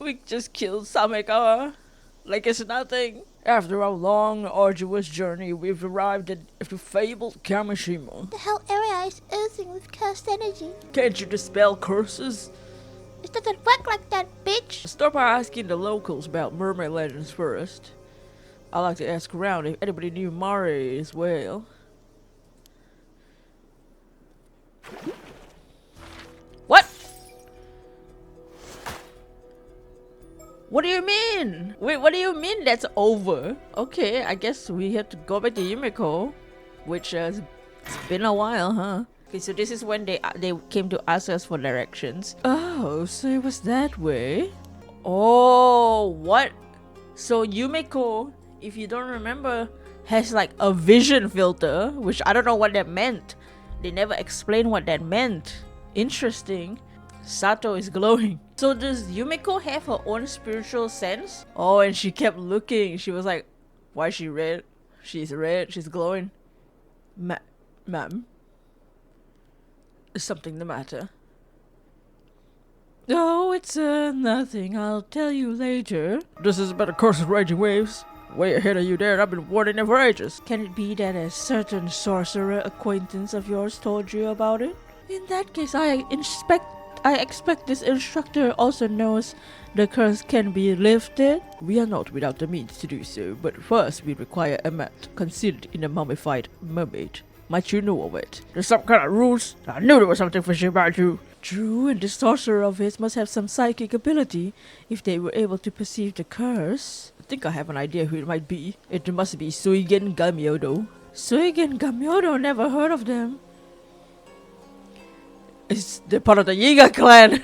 We just killed Samekawa like it's nothing. After a long, arduous journey, we've arrived at the fabled Kamishima. The whole area is oozing with cursed energy. Can't you dispel curses? It doesn't work like that, bitch. Start by asking the locals about mermaid legends first. I like to ask around if anybody knew Mari as well. What? What do you mean? Wait, what do you mean that's over? Okay, I guess we have to go back to Yumiko, which it's been a while, huh? Okay, so this is when they came to ask us for directions. Oh, so it was that way? Oh, what? So Yumiko, if you don't remember, has like a vision filter, which I don't know what that meant. They never explained what that meant. Interesting. Sato is glowing. So does Yumiko have her own spiritual sense? Oh, and she kept looking. She was like, why is she red? She's red. She's glowing. Ma'am? Is something the matter? Oh, it's nothing. I'll tell you later. This is about the curse of raging waves. Way ahead of you there. I've been warning them for ages. Can it be that a certain sorcerer acquaintance of yours told you about it? In that case, I expect this instructor also knows the curse can be lifted. We are not without the means to do so, but first we require a mat concealed in a mummified mermaid. Might you know of it? There's some kind of rules. I knew there was something fishy about you. True, and the sorcerer of his must have some psychic ability if they were able to perceive the curse. I think I have an idea who it might be. It must be Suigen Gamyodo. Suigen Gamyodo? Never heard of them. They're part of the Yiga clan.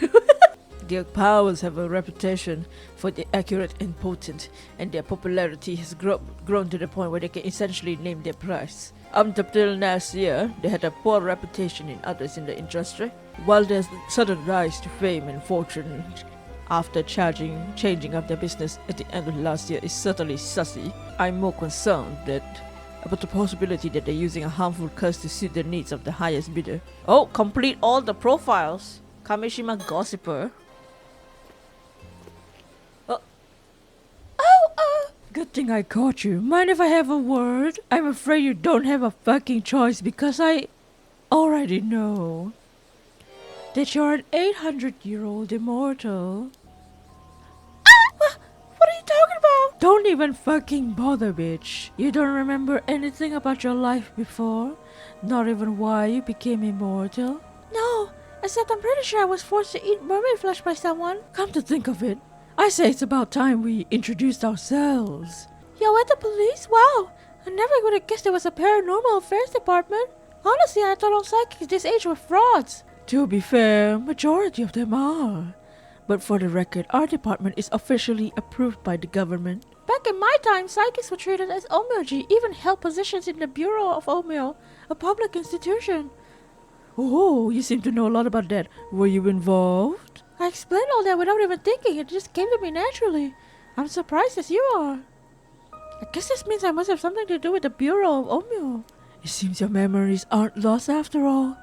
Their powers have a reputation for the accurate and potent, and their popularity has grown to the point where they can essentially name their price. Up until last year, they had a poor reputation in others in the industry, while their sudden rise to fame and fortune after changing up their business at the end of last year is certainly sussy. I'm more concerned about the possibility that they're using a harmful curse to suit the needs of the highest bidder. Oh, complete all the profiles. Kamishima Gossiper. Good thing I caught you. Mind if I have a word? I'm afraid you don't have a fucking choice because I already know that you're an 800-year-old immortal. What are you talking about? Don't even fucking bother, bitch. You don't remember anything about your life before? Not even why you became immortal? No, except I'm pretty sure I was forced to eat mermaid flesh by someone. Come to think of it, I say it's about time we introduced ourselves. You're with the police? Wow, I never would have guessed there was a paranormal affairs department. Honestly, I thought all psychics this age were frauds. To be fair, majority of them are. But for the record, our department is officially approved by the government. Back in my time, psychics were treated as omyoji, even held positions in the Bureau of Omyo, a public institution. Oh, you seem to know a lot about that. Were you involved? I explained all that without even thinking. It just came to me naturally. I'm surprised as you are. I guess this means I must have something to do with the Bureau of Omyo. It seems your memories aren't lost after all.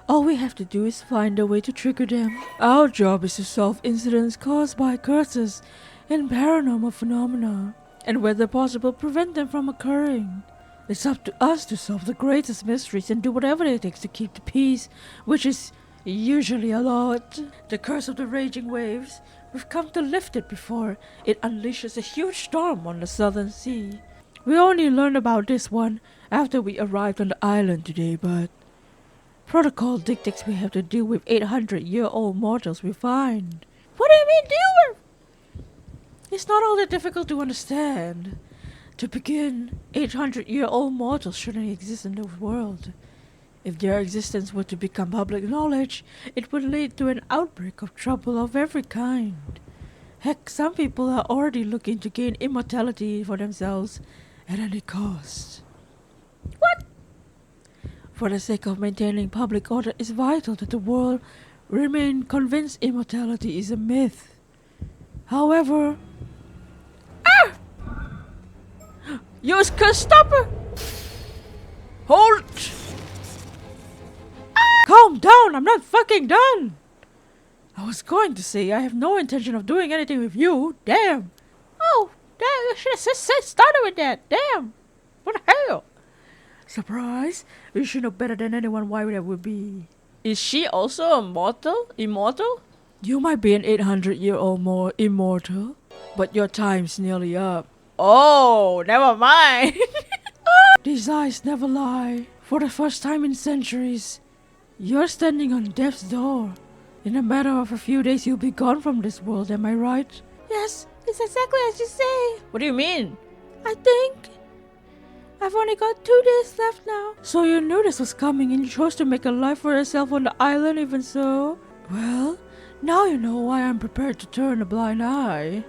All we have to do is find a way to trigger them. Our job is to solve incidents caused by curses and paranormal phenomena, and whether possible, prevent them from occurring. It's up to us to solve the greatest mysteries and do whatever it takes to keep the peace, which is usually a lot. The curse of the raging waves, we've come to lift it before it unleashes a huge storm on the southern sea. We only learned about this one after we arrived on the island today, but protocol dictates we have to deal with 800-year-old mortals we find. What do you mean deal with? It's not all that difficult to understand. To begin, 800-year-old mortals shouldn't exist in the world. If their existence were to become public knowledge, it would lead to an outbreak of trouble of every kind. Heck, some people are already looking to gain immortality for themselves at any cost. What? For the sake of maintaining public order, it's vital that the world remain convinced immortality is a myth. However... Use curse stopper! Hold! Calm down, I'm not fucking done! I was going to say I have no intention of doing anything with you. Damn. Oh, damn, you should have started with that. Damn. What the hell? Surprise? You should know better than anyone why that would be. Is she also immortal? You might be an 800-year-old more immortal, but your time's nearly up. Oh, never mind. These eyes never lie. For the first time in centuries, you're standing on death's door. In a matter of a few days, you'll be gone from this world, am I right? Yes, it's exactly as you say. What do you mean? I think I've only got 2 days left now. So you knew this was coming and you chose to make a life for yourself on the island even so? Well, now you know why I'm prepared to turn a blind eye.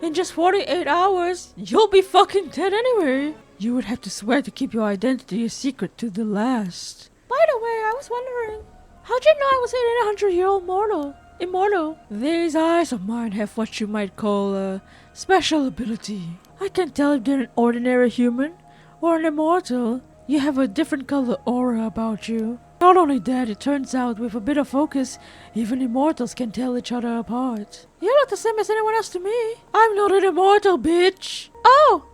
In just 48 hours, you'll be fucking dead anyway. You would have to swear to keep your identity a secret to the last. By the way, I was wondering, how'd you know I was an 800-year-old immortal? These eyes of mine have what you might call a special ability. I can tell if they're an ordinary human or an immortal. You have a different color aura about you. Not only that, it turns out with a bit of focus, even immortals can tell each other apart. You look the same as anyone else to me. I'm not an immortal, bitch! Oh!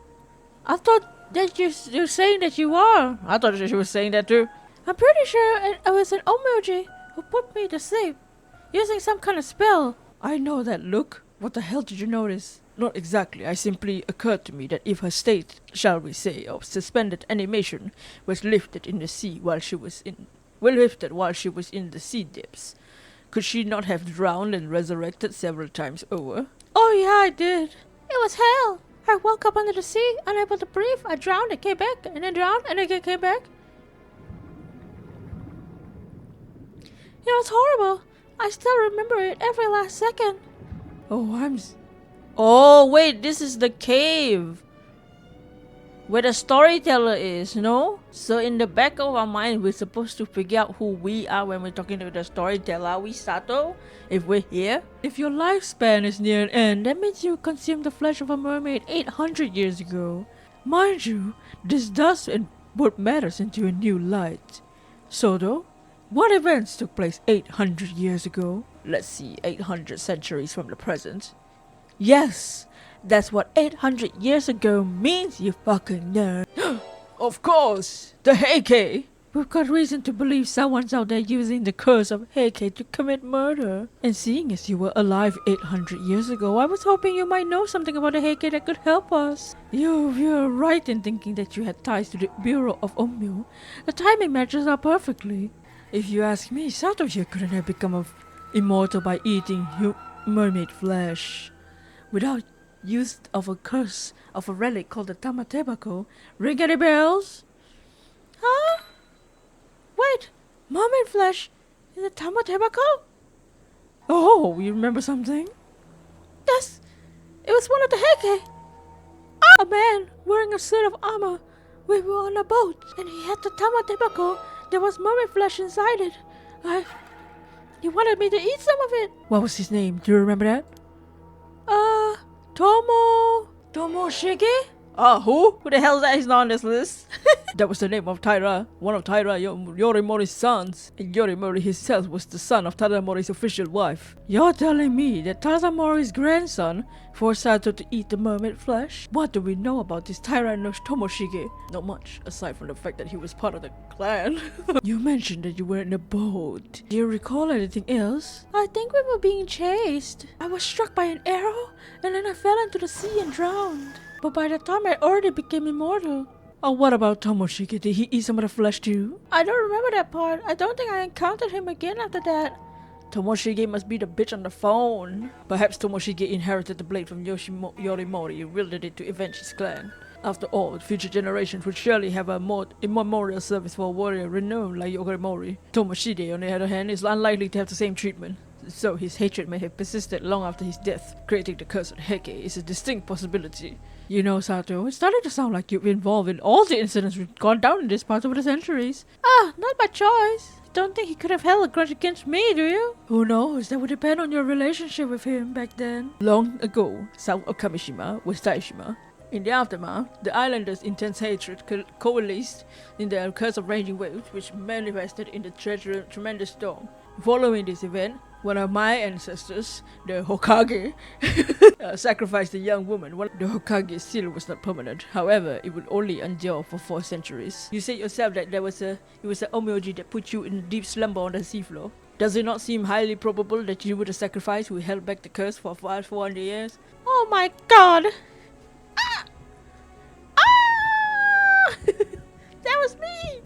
I thought that you're saying that you are. I thought she was saying that too. I'm pretty sure it was an emoji who put me to sleep, using some kind of spell. I know that look. What the hell did you notice? Not exactly. It simply occurred to me that if her state, shall we say, of suspended animation was lifted in the sea while she was in the sea depths, could she not have drowned and resurrected several times over? Oh yeah, I did. It was hell. I woke up under the sea, unable to breathe. I drowned and came back, and then drowned and again came back. It was horrible. I still remember it every last second. Oh, wait, this is the cave where the storyteller is, no? So in the back of our mind, we're supposed to figure out who we are when we're talking to the storyteller. Are we Sato? If we're here? If your lifespan is near an end, that means you consumed the flesh of a mermaid 800 years ago. Mind you, this does put matters into a new light. Soto, what events took place 800 years ago? Let's see, 800 centuries from the present. Yes, that's what 800 years ago means, you fucking nerd. Of course, the Heike. We've got reason to believe someone's out there using the curse of Heike to commit murder. And seeing as you were alive 800 years ago, I was hoping you might know something about the Heike that could help us. You're right in thinking that you had ties to the Bureau of Omyu. The timing matches up perfectly. If you ask me, Sato here couldn't have become immortal by eating mermaid flesh. Without use of a curse of a relic called the Tamatebako. Ring any bells? Huh? Wait, mermaid flesh in the Tamatebako? Oh, you remember something? Yes, it was one of the Heike. A man wearing a suit of armor. We were on a boat, and he had the Tamatebako. There was mermaid flesh inside it. He wanted me to eat some of it. What was his name? Do you remember that? Tomoshige? Who? Who the hell is that? He's not on this list. That was the name of Taira, one of Taira Yorimori's sons. And Yorimori himself was the son of Tadamori's official wife. You're telling me that Tadamori's grandson forced Sato to eat the mermaid flesh? What do we know about this Taira no Tomoshige? Not much, aside from the fact that he was part of the clan. You mentioned that you were in a boat. Do you recall anything else? I think we were being chased. I was struck by an arrow, and then I fell into the sea and drowned. But by the time I already became immortal. Oh, what about Tomoshige? Did he eat some of the flesh too? I don't remember that part. I don't think I encountered him again after that. Tomoshige must be the bitch on the phone. Perhaps Tomoshige inherited the blade from Yorimori and wielded it to avenge his clan. After all, future generations would surely have a more immemorial service for a warrior renowned like Yorimori. Tomoshige, on the other hand, is unlikely to have the same treatment. So his hatred may have persisted long after his death. Creating the curse of Heike is a distinct possibility. You know, Sato, it's starting to sound like you're involved in all the incidents we've gone down in this part over the centuries. Not by choice. Don't think he could have held a grudge against me, do you? Who knows? That would depend on your relationship with him back then. Long ago, south of Kamishima was Taishima. In the aftermath, the islanders' intense hatred coalesced in the curse of raging waves, which manifested in the tremendous storm. Following this event, One of my ancestors, the Hokage, sacrificed a young woman. The Hokage seal was not permanent. However, it would only endure for 4 centuries. You said yourself that it was an emoji that put you in deep slumber on the seafloor. Does it not seem highly probable that you were the sacrifice who held back the curse for 400 years? Oh my god! Ah! Ah! That was me!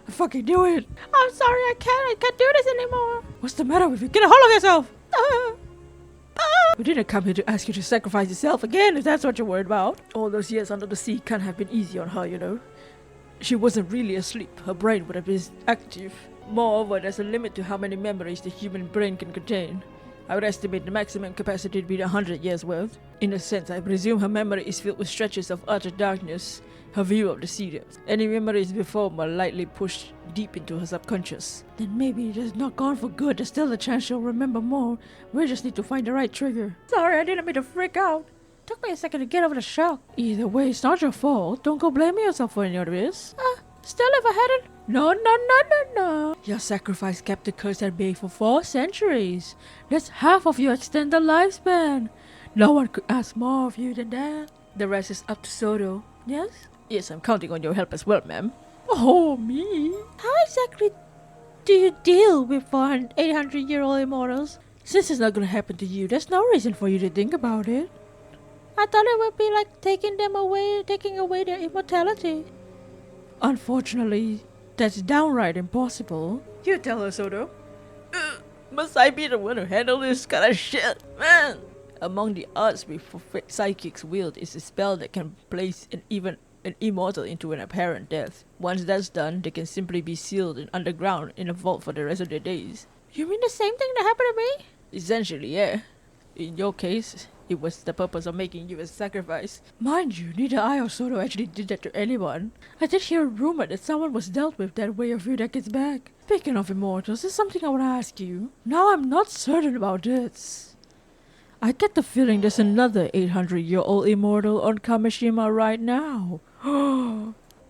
I fucking knew it. I'm sorry, I can't do this anymore. What's the matter with you? Get a hold of yourself. Ah! Ah! We didn't come here to ask you to sacrifice yourself again, if that's what you're worried about. All those years under the sea can't have been easy on her, you know. She wasn't really asleep. Her brain would have been active. Moreover, there's a limit to how many memories the human brain can contain. I would estimate the maximum capacity to be 100 years worth. In a sense, I presume her memory is filled with stretches of utter darkness, her view of the sea depths. Any memories before were lightly pushed deep into her subconscious. Then maybe it is not gone for good. There's still a chance she'll remember more. We just need to find the right trigger. Sorry, I didn't mean to freak out. Took me a second to get over the shock. Either way, it's not your fault. Don't go blaming yourself for any of this. Still, if I hadn't... No. Your sacrifice kept the curse at bay for 4 centuries. That's half of your extended lifespan. No one could ask more of you than that. The rest is up to Soto. Yes? Yes, I'm counting on your help as well, ma'am. Oh, me? How exactly do you deal with 800-year-old immortals? Since it's not gonna happen to you, there's no reason for you to think about it. I thought it would be like taking away their immortality. Unfortunately, that's downright impossible. You tell her, Soto. Must I be the one to handle this kind of shit, man? Among the arts we psychics wield is a spell that can place an immortal into an apparent death. Once that's done, they can simply be sealed underground in a vault for the rest of their days. You mean the same thing that happened to me? Essentially, yeah. In your case, it was the purpose of making you a sacrifice. Mind you, neither I or Soto actually did that to anyone. I did hear a rumor that someone was dealt with that way a few decades back. Speaking of immortals, there's something I want to ask you. Now I'm not certain about this. I get the feeling there's another 800-year-old immortal on Kamishima right now.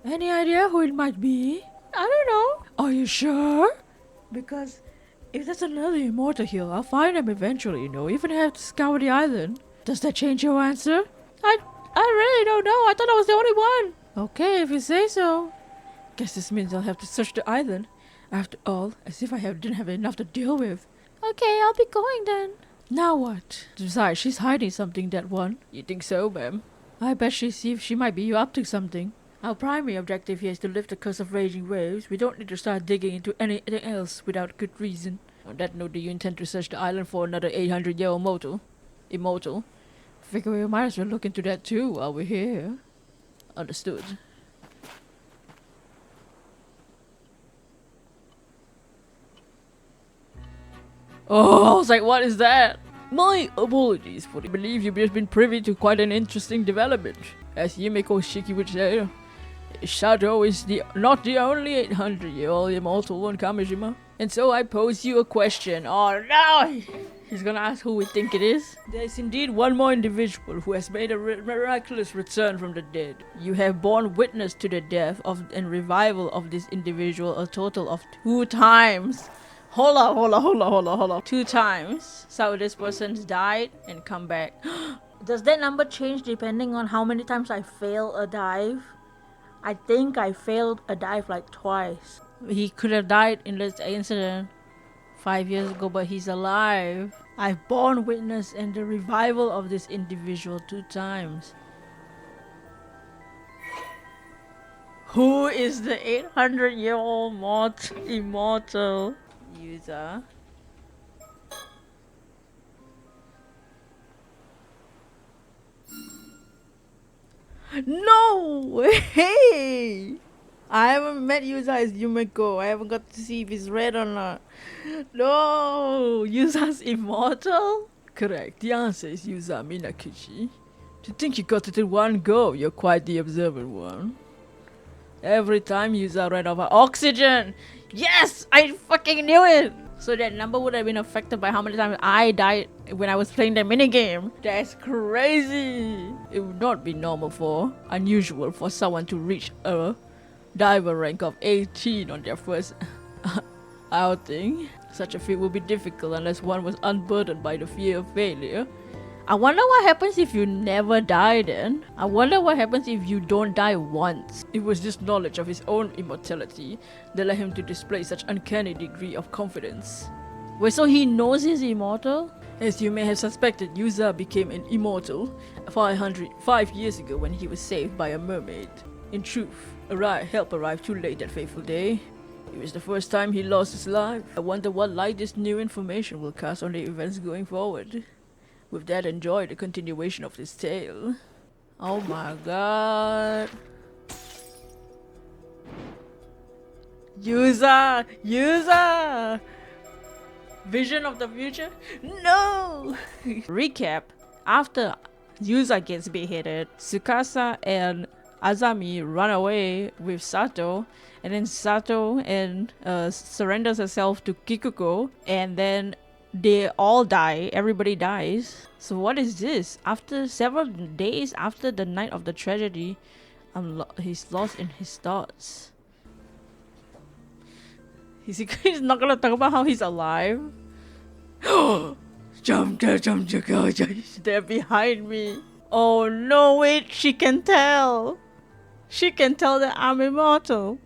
Any idea who it might be? I don't know. Are you sure? Because if there's another immortal here, I'll find him eventually, you know, even have to scour the island. Does that change your answer? I really don't know. I thought I was the only one. Okay, if you say so. Guess this means I'll have to search the island. After all, as if didn't have enough to deal with. Okay, I'll be going then. Now what? Besides, she's hiding something, that one. You think so, ma'am? I bet she might be up to something. Our primary objective here is to lift the curse of raging waves. We don't need to start digging into anything else without good reason. On that note, do you intend to search the island for another 800-year-old immortal? Figure we might as well look into that too while we're here. Understood. Oh, I was like, what is that? My apologies for I believe you've just been privy to quite an interesting development. As Yumiko Shiki would say, Shadow is not the only 800-year-old immortal on Kamishima. And so I pose you a question. Oh no! He's gonna ask who we think it is. There is indeed one more individual who has made a miraculous return from the dead. You have borne witness to the death and revival of this individual a total of 2 times. Hold on. 2 times. So this person's died and come back. Does that number change depending on how many times I fail a dive? I think I failed a dive like twice. He could have died in this incident 5 years ago, but he's alive. I've borne witness in the revival of this individual 2 times. Who is the 800-year-old immortal user? No way! I haven't met Yuza as Yumiko. I haven't got to see if he's red or not. No! Yuza's immortal? Correct. The answer is Yuza Minakichi. To think you got it in one go, you're quite the observant one. Every time Yuza ran out of oxygen! Yes! I fucking knew it! So that number would have been affected by how many times I died when I was playing the minigame. That's crazy! It would not be unusual for someone to reach a diver rank of 18 on their first outing. Such a feat would be difficult unless one was unburdened by the fear of failure. I wonder what happens if you never die then. I wonder what happens if you don't die once. It was this knowledge of his own immortality that led him to display such uncanny degree of confidence. Wait, so he knows he's immortal? As you may have suspected, Yuza became an immortal 505 years ago when he was saved by a mermaid. In truth, help arrived too late that fateful day. It was the first time he lost his life. I wonder what light this new information will cast on the events going forward. With that, enjoy the continuation of this tale. Oh my god. Yuza! Yuza! Vision of the future? No! Recap. After Yuza gets beheaded, Tsukasa and Azami run away with Sato, and then Sato surrenders herself to Kikuko, and then they all die. Everybody dies. So what is this? After several days after the night of the tragedy, he's lost in his thoughts. He's not gonna talk about how he's alive. They're behind me. Oh no, wait, she can tell. She can tell that I'm immortal.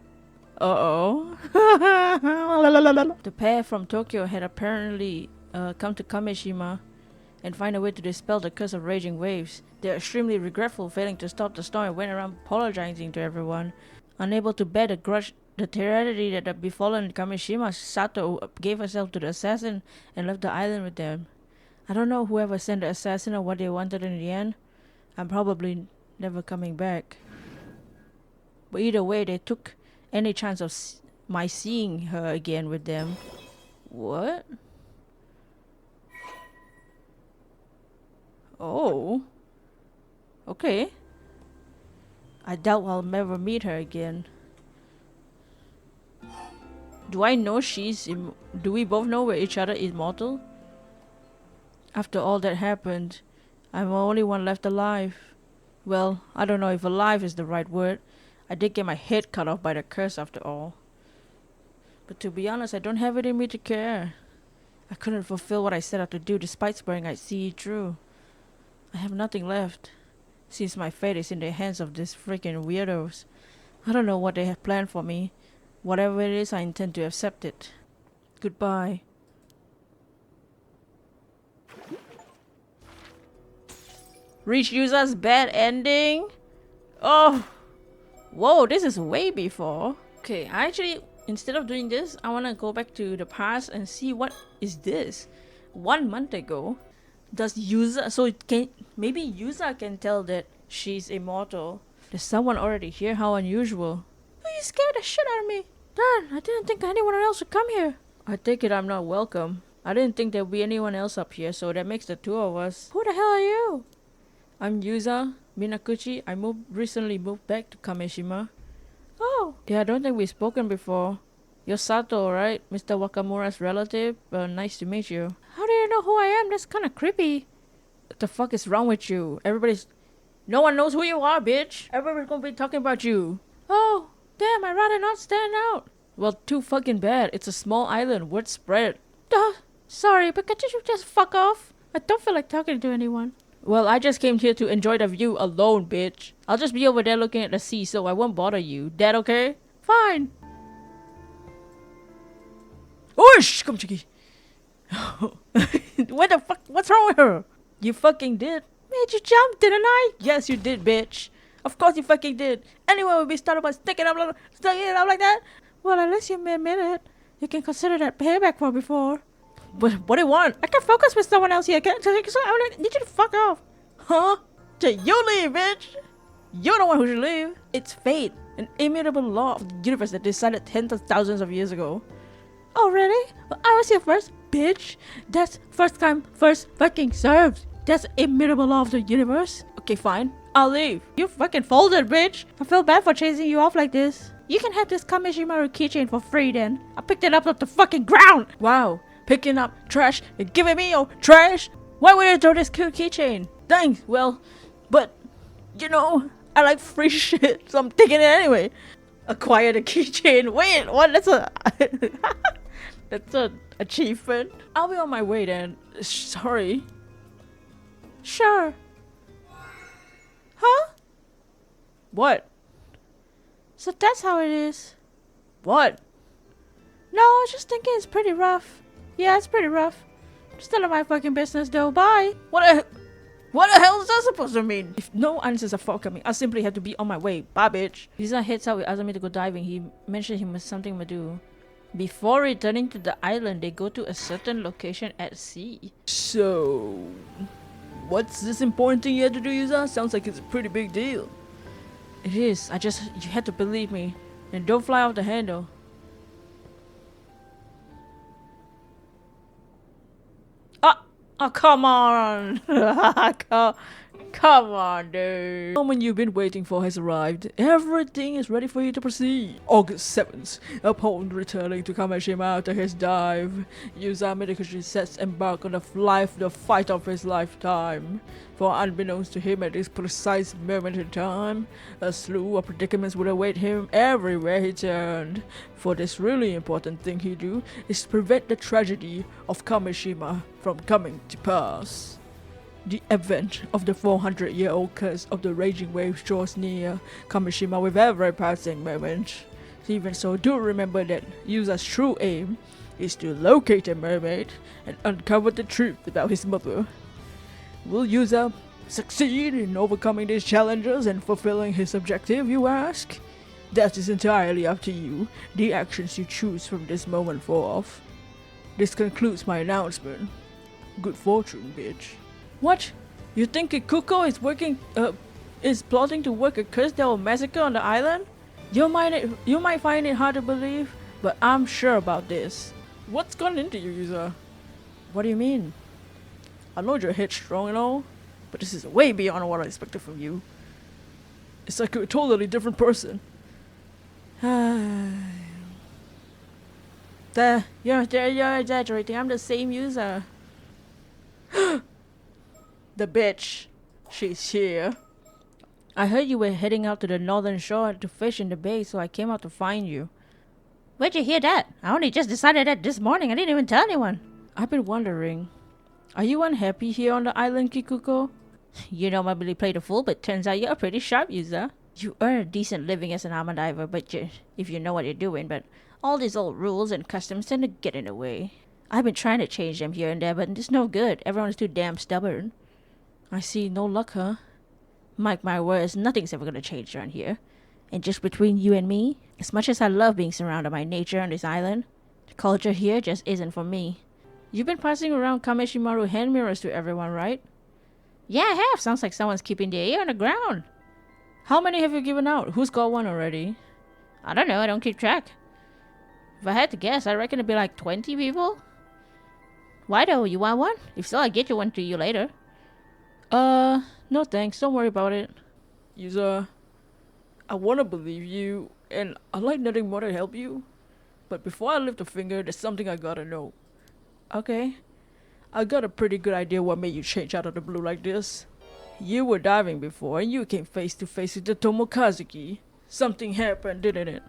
Uh-oh. The pair from Tokyo had apparently come to Kameshima and find a way to dispel the curse of raging waves. They are extremely regretful, failing to stop the storm, and went around apologizing to everyone. Unable to bear the tragedy that had befallen Kameshima, Sato gave herself to the assassin and left the island with them. I don't know whoever sent the assassin or what they wanted in the end. I'm probably never coming back. But either way, they took any chance of my seeing her again with them. What? Oh. Okay. I doubt I'll never meet her again. Do I know do we both know we're each other immortal? After all that happened, I'm the only one left alive. Well, I don't know if alive is the right word. I did get my head cut off by the curse after all. But to be honest, I don't have it in me to care. I couldn't fulfill what I set out to do despite swearing I'd see it through. I have nothing left. Since my fate is in the hands of these freaking weirdos. I don't know what they have planned for me. Whatever it is, I intend to accept it. Goodbye. Reach Yuza's bad ending? Oh! Whoa, this is way before. Okay, instead of doing this, I want to go back to the past and see what is this. 1 month ago, does Yuza, maybe Yuza can tell that she's immortal. There's someone already here, how unusual. Oh, you scared the shit out of me. Darn, I didn't think anyone else would come here. I take it I'm not welcome. I didn't think there'd be anyone else up here, so that makes the two of us. Who the hell are you? I'm Yuza Minakuchi. I recently moved back to Kameshima. Oh. Yeah, I don't think we've spoken before. You're Sato, right? Mr. Wakamura's relative? Nice to meet you. How do you know who I am? That's kind of creepy. What the fuck is wrong with you? No one knows who you are, bitch. Everybody's gonna be talking about you. Oh, damn, I'd rather not stand out. Well, too fucking bad. It's a small island. Word spread. Sorry, but could you just fuck off? I don't feel like talking to anyone. Well, I just came here to enjoy the view alone, bitch. I'll just be over there looking at the sea, so I won't bother you. That okay? Fine. Whoosh! Come, Chicky. What the fuck? What's wrong with her? You fucking did. Made you jump, didn't I? Yes, you did, bitch. Of course you fucking did. Anyone would be started by sticking it up like that. Well, at least you admit it. You can consider that payback for before. What do you want? I can focus with someone else here. I need you to fuck off. Huh? You leave, bitch. You're the one who should leave. It's fate, an immutable law of the universe that decided tens of thousands of years ago. Oh, really? Well, I was here first, bitch. That's first come, first fucking served. That's immutable law of the universe. Okay, fine. I'll leave. You fucking folded, bitch. I feel bad for chasing you off like this. You can have this Kameshimaru keychain for free then. I picked it up off the fucking ground. Wow. Picking up trash and giving me your trash? Why would I throw this cute keychain? Thanks. Well, but, you know, I like free shit, so I'm taking it anyway. Acquire the keychain. Wait, what? That's a... That's an achievement. I'll be on my way then. Sorry. Sure. Huh? What? So that's how it is. What? No, I was just thinking it's pretty rough. Yeah, it's pretty rough. Just none of my fucking business though. Bye. What the hell is that supposed to mean? If no answers are forthcoming, I simply have to be on my way. Bye, bitch. Lisa heads out with Azami to go diving. He mentioned he must something to do. Before returning to the island, they go to a certain location at sea. So, what's this important thing you had to do, Yuza? Sounds like it's a pretty big deal. It is. You had to believe me. And don't fly off the handle. Oh, come on. Come on, dude. The moment you've been waiting for has arrived. Everything is ready for you to proceed. August 7th, upon returning to Kameshima after his dive, Yuza Midakashi sets embark on the fight of his lifetime. For unbeknownst to him at this precise moment in time, a slew of predicaments would await him everywhere he turned. For this really important thing he do is to prevent the tragedy of Kameshima from coming to pass. The advent of the 400-year-old curse of the raging waves draws near Kamishima with every passing moment. Even so, do remember that Yuza's true aim is to locate a mermaid and uncover the truth about his mother. Will Yuza succeed in overcoming these challenges and fulfilling his objective, you ask? That is entirely up to you, the actions you choose from this moment forth. This concludes my announcement. Good fortune, bitch. What? You think Kikuko is plotting to work a curse that will massacre on the island? You might find it hard to believe, but I'm sure about this. What's gone into you, Yuza? What do you mean? I know you're headstrong and all, but this is way beyond what I expected from you. It's like a totally different person. You're exaggerating. I'm the same user. The bitch. She's here. I heard you were heading out to the northern shore to fish in the bay, so I came out to find you. Where'd you hear that? I only just decided that this morning. I didn't even tell anyone. I've been wondering, are you unhappy here on the island, Kikuko? You normally play the fool, but turns out you're a pretty sharp user. You earn a decent living as an armor diver, if you know what you're doing, but all these old rules and customs tend to get in the way. I've been trying to change them here and there, but it's no good. Everyone's too damn stubborn. I see, no luck, huh? Mark my words, nothing's ever gonna change around here. And just between you and me, as much as I love being surrounded by nature on this island, the culture here just isn't for me. You've been passing around Kameshimaru hand mirrors to everyone, right? Yeah, I have. Sounds like someone's keeping their ear on the ground. How many have you given out? Who's got one already? I don't know, I don't keep track. If I had to guess, I reckon it'd be like 20 people. Why though? You want one? If so, I'll get you one to you later. No thanks, don't worry about it. Yuza, I wanna believe you, and I'd like nothing more to help you. But before I lift a finger, there's something I gotta know. Okay. I got a pretty good idea what made you change out of the blue like this. You were diving before, and you came face to face with the Tomokazuki. Something happened, didn't it?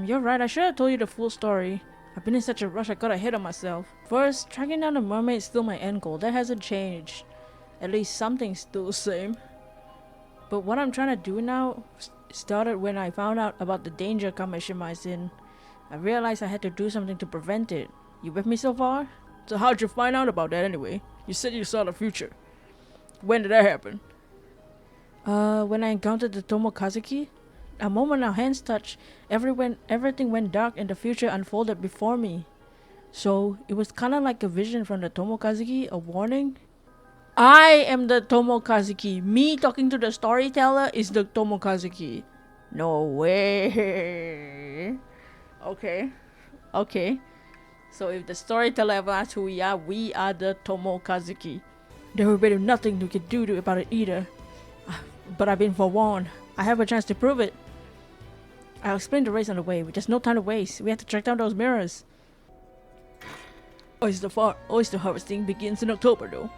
You're right, I should have told you the full story. I've been in such a rush, I got ahead of myself. First, tracking down the mermaid is still my end goal. That hasn't changed. At least something's still the same. But what I'm trying to do now started when I found out about the danger Kameshima is in. I realized I had to do something to prevent it. You with me so far? So how'd you find out about that anyway? You said you saw the future. When did that happen? When I encountered the Tomokazuki. A moment our hands touched, everything went dark and the future unfolded before me. So, it was kinda like a vision from the Tomokazuki, a warning. I am the Tomokazuki. Me talking to the storyteller is the Tomokazuki. No way. Okay. So if the storyteller ever asks who we are the Tomokazuki. There will be nothing you can do about it either. But I've been forewarned. I have a chance to prove it. I'll explain the race on the way. There's no time to waste. We have to track down those mirrors. Oyster harvesting begins in October though.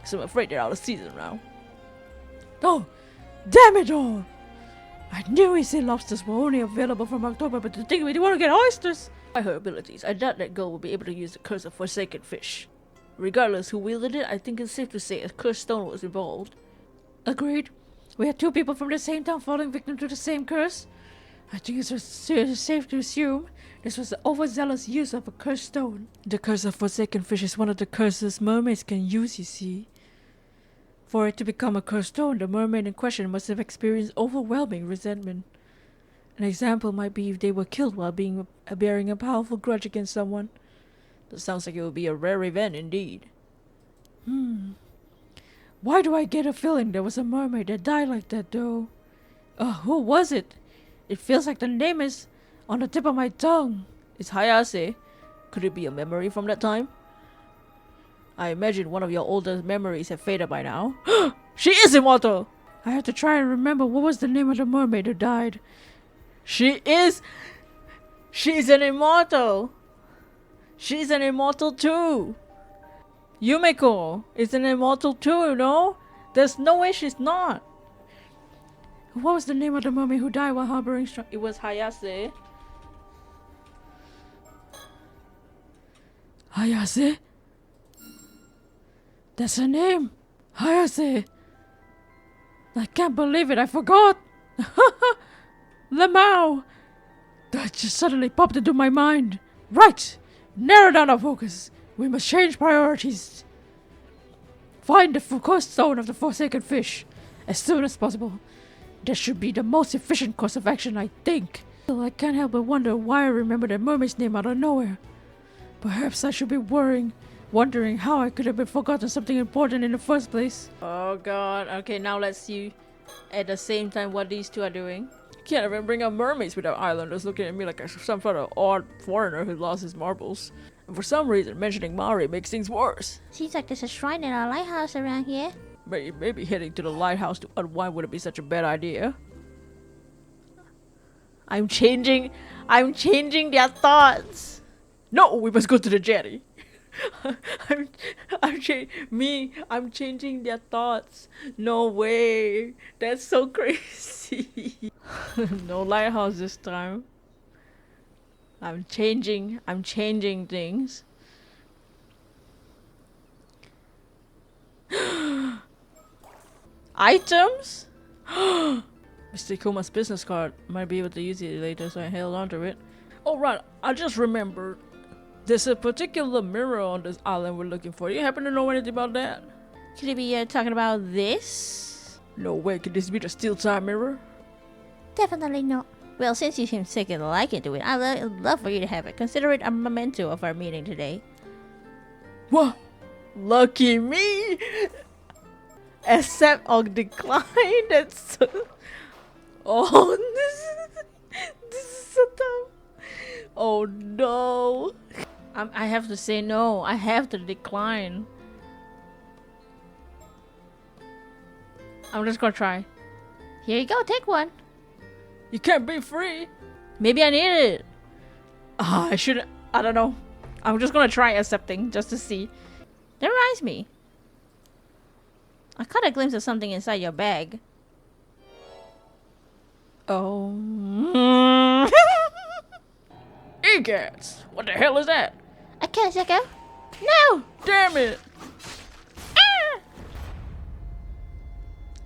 So I'm afraid they're out of season now. Oh, damn it all! I knew he said lobsters were only available from October, but to think we want to get oysters! By her abilities, I doubt that girl will be able to use the curse of Forsaken Fish. Regardless who wielded it, I think it's safe to say a cursed stone was involved. Agreed. We had 2 people from the same town falling victim to the same curse. I think it's safe to assume this was the overzealous use of a cursed stone. The curse of Forsaken Fish is one of the curses mermaids can use, you see. For it to become a cursed stone, the mermaid in question must have experienced overwhelming resentment. An example might be if they were killed while bearing a powerful grudge against someone. That sounds like it would be a rare event indeed. Why do I get a feeling there was a mermaid that died like that, though? Who was it? It feels like the name is on the tip of my tongue. It's Hayase. Could it be a memory from that time? I imagine one of your older memories have faded by now. She is immortal! I have to try and remember what was the name of the mermaid who died. She's an immortal! She's an immortal too! Yumeko is an immortal too, you know? There's no way she's not. What was the name of the mermaid who died while harboring It was Hayase. Hayase? That's her name. Hayase. I can't believe it, I forgot. Lamau. That just suddenly popped into my mind. Right. Narrow down our focus. We must change priorities. Find the cursed stone of the Forsaken Fish as soon as possible. That should be the most efficient course of action, I think. Still, I can't help but wonder why I remember that mermaid's name out of nowhere. Perhaps I should be wondering how I could have been forgotten something important in the first place. Oh god. Okay, now let's see at the same time what these two are doing. Can't even bring up mermaids without islanders looking at me like some sort of odd foreigner who lost his marbles. And for some reason, mentioning Maori makes things worse. Seems like there's a shrine in our lighthouse around here. Maybe heading to the lighthouse to unwind wouldn't be such a bad idea. I'm changing their thoughts. No, we must go to the jetty. I'm changing their thoughts. No way. That's so crazy. No lighthouse this time. I'm changing things. Items? Mr. Kuma's business card. Might be able to use it later, so I held on to it. Oh right, I just remembered. There's a particular mirror on this island we're looking for. You happen to know anything about that? Could it be talking about this? No way, could this be the steel time mirror? Definitely not. Well, since you seem sick and liking to it, I'd love for you to have it. Consider it a memento of our meeting today. What? Lucky me! Accept or decline? That's so... Oh, this is so dumb. Oh no. I have to say no. I have to decline. I'm just gonna try. Here you go, take one. You can't be free. Maybe I need it. I shouldn't. I don't know. I'm just gonna try accepting just to see. That reminds me. I caught a glimpse of something inside your bag. Oh. Egads! What the hell is that? A Kazeko? No! Damn it!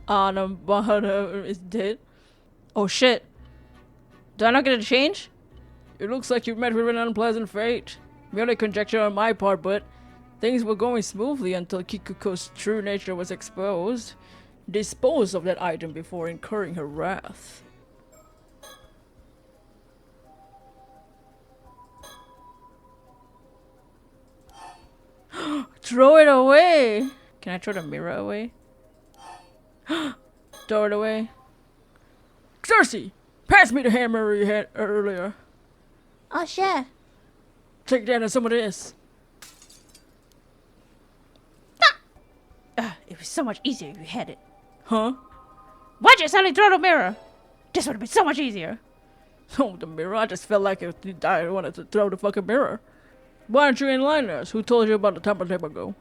Anabana is dead. Oh shit. Do I not get a change? It looks like you've met with an unpleasant fate. Merely conjecture on my part, but things were going smoothly until Kikuko's true nature was exposed. Dispose of that item before incurring her wrath. Throw it away! Can I throw the mirror away? Throw it away. Cersei! Pass me the hammer you had earlier. Oh, sure. Take that and some of this. It was so much easier if you had it. Huh? Why'd you suddenly throw the mirror? This would have been so much easier. Oh, the mirror? I just felt like I wanted to throw the fucking mirror. Why aren't you enlightening us? Who told you about the temple go?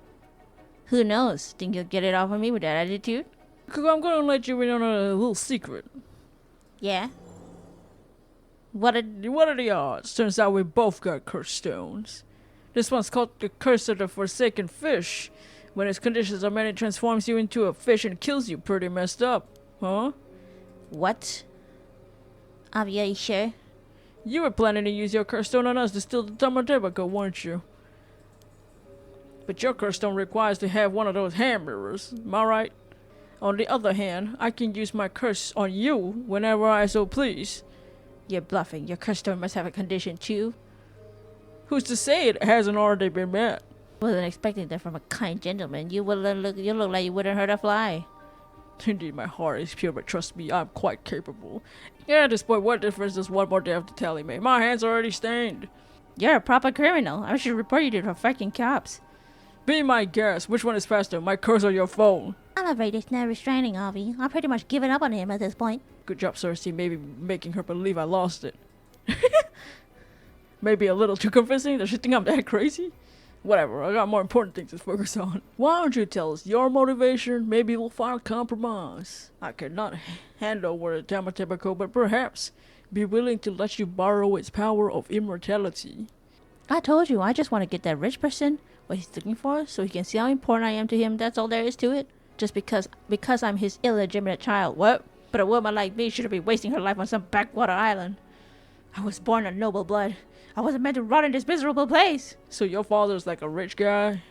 Who knows? Think you'll get it off of me with that attitude? I'm gonna let you in on a little secret. Yeah. What are the odds? Turns out we both got cursed stones. This one's called the Curse of the Forsaken Fish. When its conditions are met, it transforms you into a fish and kills you. Pretty messed up, huh? What? Are you sure? You were planning to use your curse stone on us to steal the Tamatebako, weren't you? But your curse stone requires to have one of those hand mirrors, am I right? On the other hand, I can use my curse on you whenever I so please. You're bluffing. Your curse stone must have a condition too. Who's to say it hasn't already been met? Wasn't expecting that from a kind gentleman. You look like you wouldn't hurt a fly. Indeed, my heart is pure, but trust me, I'm quite capable. Yeah, at this point, what difference does one more day have to tally make? My hands are already stained. You're a proper criminal. I should report you to the fucking cops. Be my guest. Which one is faster, my curse or your phone? I'm afraid there's no restraining Avi. I've pretty much given up on him at this point. Good job, Cersei. Maybe making her believe I lost it. Maybe a little too convincing. Does she think I'm that crazy? Whatever, I got more important things to focus on. Why don't you tell us your motivation? Maybe we'll find a compromise. I cannot hand over the Tamatebako, but perhaps be willing to let you borrow its power of immortality. I told you, I just want to get that rich person what he's looking for, so he can see how important I am to him. That's all there is to it. Just because I'm his illegitimate child. What? But a woman like me shouldn't be wasting her life on some backwater island. I was born of noble blood. I wasn't meant to rot in this miserable place. So your father's like a rich guy?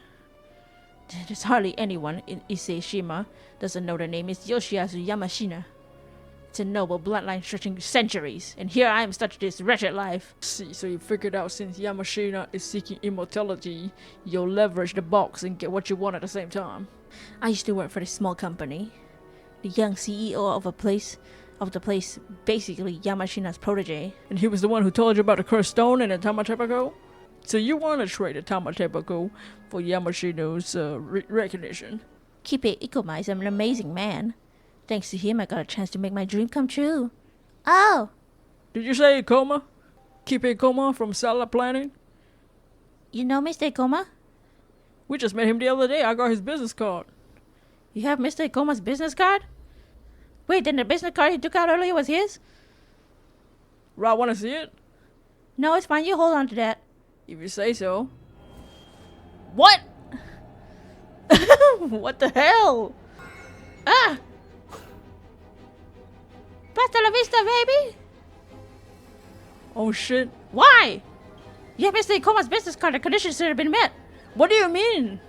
There's hardly anyone in Ise-shima doesn't know the name is Yoshiyasu Yamashina. It's a noble bloodline stretching centuries, and here I am stuck in this wretched life. See, so you figured out since Yamashina is seeking immortality, you'll leverage the box and get what you want at the same time. I used to work for this small company. The young CEO of the place, basically Yamashina's protege. And he was the one who told you about the cursed stone and the Tamatebako? So you want to trade the Tamatebako for Yamashino's recognition? Kipe Ikoma is an amazing man. Thanks to him, I got a chance to make my dream come true. Oh! Did you say Ikoma? Kipe Ikoma from Salad Planning? You know Mr. Ikoma? We just met him the other day. I got his business card. You have Mr. Ikoma's business card? Wait, then the business card he took out earlier was his? Right, want to see it? No, it's fine. You hold on to that. If you say so. What? What the hell? Ah! Hasta la vista, baby! Oh shit. Why? You have Mr. Ikoma's business card. The conditions should have been met. What do you mean?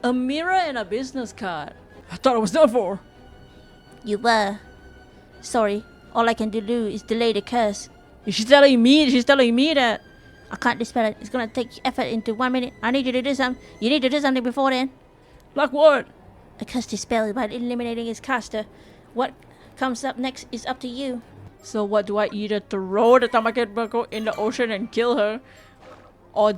A mirror and a business card. I thought it was done for. You were. Sorry. All I can do is delay the curse. She's telling me that. I can't dispel it. It's gonna take effort into 1 minute. I need you to do something. You need to do something before then. Like what? A curse dispelled by eliminating its caster. What comes up next is up to you. So what, do I either throw the Tamatebako in the ocean and kill her? Or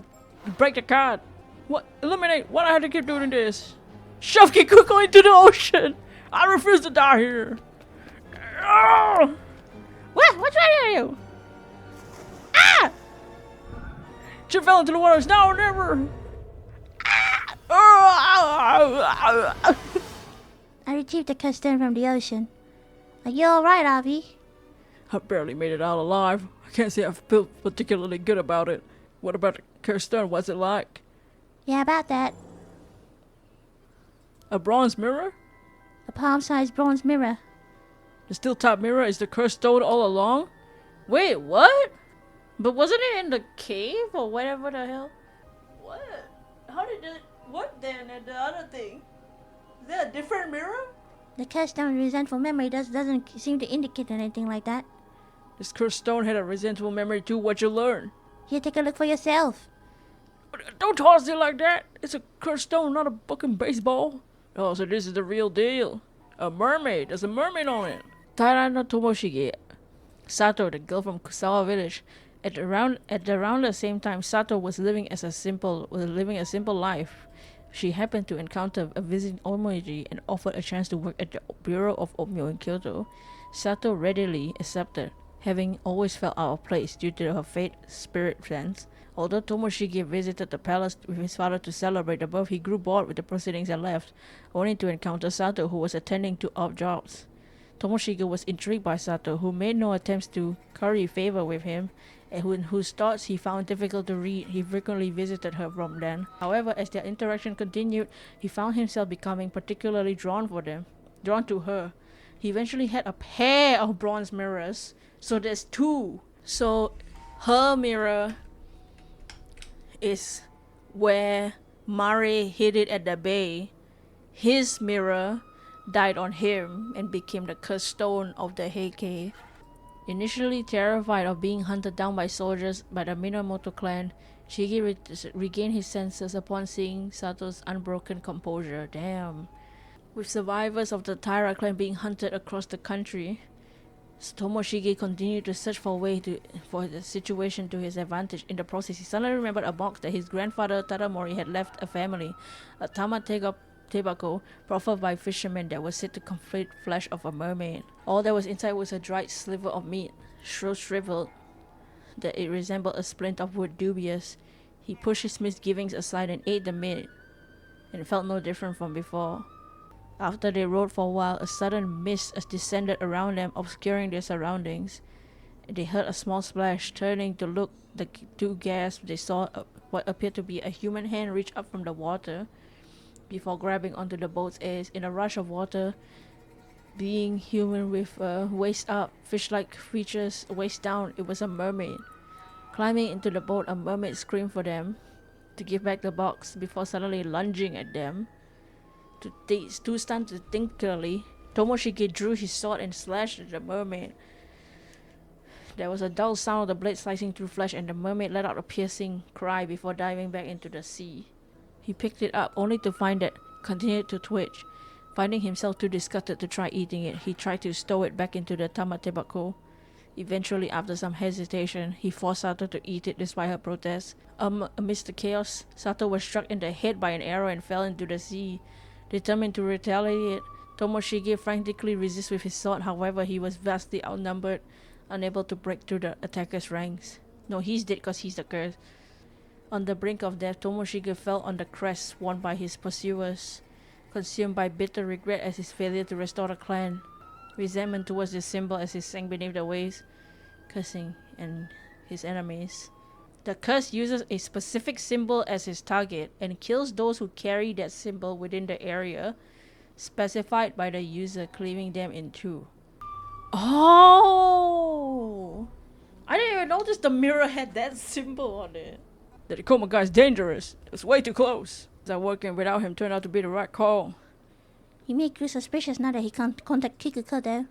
break the card? What? Eliminate? Why do I have to keep doing this? Shove Kikuko into the ocean! I refuse to die here! Oh! What? What's wrong with you? Ah! She fell into the water. It's now or never! I retrieved the curse stone from the ocean. Are you alright, Avi? I barely made it out alive. I can't say I feel particularly good about it. What about the cursed stone? What's it like? Yeah, about that. A bronze mirror? A palm-sized bronze mirror. The steel top mirror is the cursed stone all along? Wait, what? But wasn't it in the cave or whatever the hell? What? How did it... What then and the other thing? Is that a different mirror? The curse stone resentful memory doesn't seem to indicate anything like that. This cursed stone had a resentful memory too. What you learn? Here, take a look for yourself. Don't toss it like that. It's a cursed stone, not a fucking baseball. Oh, so this is the real deal. A mermaid. There's a mermaid on it. Taira no Tomoshige. Sato, the girl from Kusawa village. At around the same time, Sato was living a simple life. She happened to encounter a visiting Omoji and offered a chance to work at the Bureau of Omyo in Kyoto. Sato readily accepted, having always felt out of place due to her fate spirit sense. Although Tomoshige visited the palace with his father to celebrate the birth, he grew bored with the proceedings and left, only to encounter Sato, who was attending to odd jobs. Tomoshige was intrigued by Sato, who made no attempts to curry favor with him, and whose thoughts he found difficult to read. He frequently visited her from then. However, as their interaction continued, he found himself becoming particularly drawn to her. He eventually had a pair of bronze mirrors, so there's two. So her mirror is where Mare hid it at the bay. His mirror died on him and became the cursed stone of the Heike. Initially terrified of being hunted down by soldiers by the Minamoto clan, Shigi regained his senses upon seeing Sato's unbroken composure. Damn. With survivors of the Taira clan being hunted across the country, Tomoshige continued to search for a way for the situation to his advantage. In the process, he suddenly remembered a box that his grandfather Tadamori had left a family, a tamatebaco proffered by fishermen that was said to complete flesh of a mermaid. All that was inside was a dried sliver of meat, so shriveled that it resembled a splint of wood. Dubious, he pushed his misgivings aside and ate the meat, and felt no different from before. After they rode for a while, a sudden mist descended around them, obscuring their surroundings. They heard a small splash. Turning to look, the two gasped. They saw what appeared to be a human hand reach up from the water before grabbing onto the boat's edge. In a rush of water, being human with waist up, fish-like features waist down, it was a mermaid. Climbing into the boat, a mermaid screamed for them to give back the box before suddenly lunging at them. Too stunned to think clearly, Tomoshige drew his sword and slashed at the mermaid. There was a dull sound of the blade slicing through flesh, and the mermaid let out a piercing cry before diving back into the sea. He picked it up, only to find that it continued to twitch. Finding himself too disgusted to try eating it, he tried to stow it back into the tamatebako. Eventually, after some hesitation, he forced Sato to eat it despite her protests. Amidst the chaos, Sato was struck in the head by an arrow and fell into the sea. Determined to retaliate, Tomoshige frantically resisted with his sword. However, he was vastly outnumbered, unable to break through the attacker's ranks. No, he's dead because he's the curse. On the brink of death, Tomoshige fell on the crest worn by his pursuers, consumed by bitter regret at his failure to restore the clan, resentment towards this symbol as he sank beneath the waves, cursing and his enemies. The curse uses a specific symbol as its target and kills those who carry that symbol within the area specified by the user, cleaving them in two. Oh! I didn't even notice the mirror had that symbol on it. The Tacoma guy's dangerous. It's way too close. That working without him turned out to be the right call. He make you suspicious now that he can't contact Kikuko though. I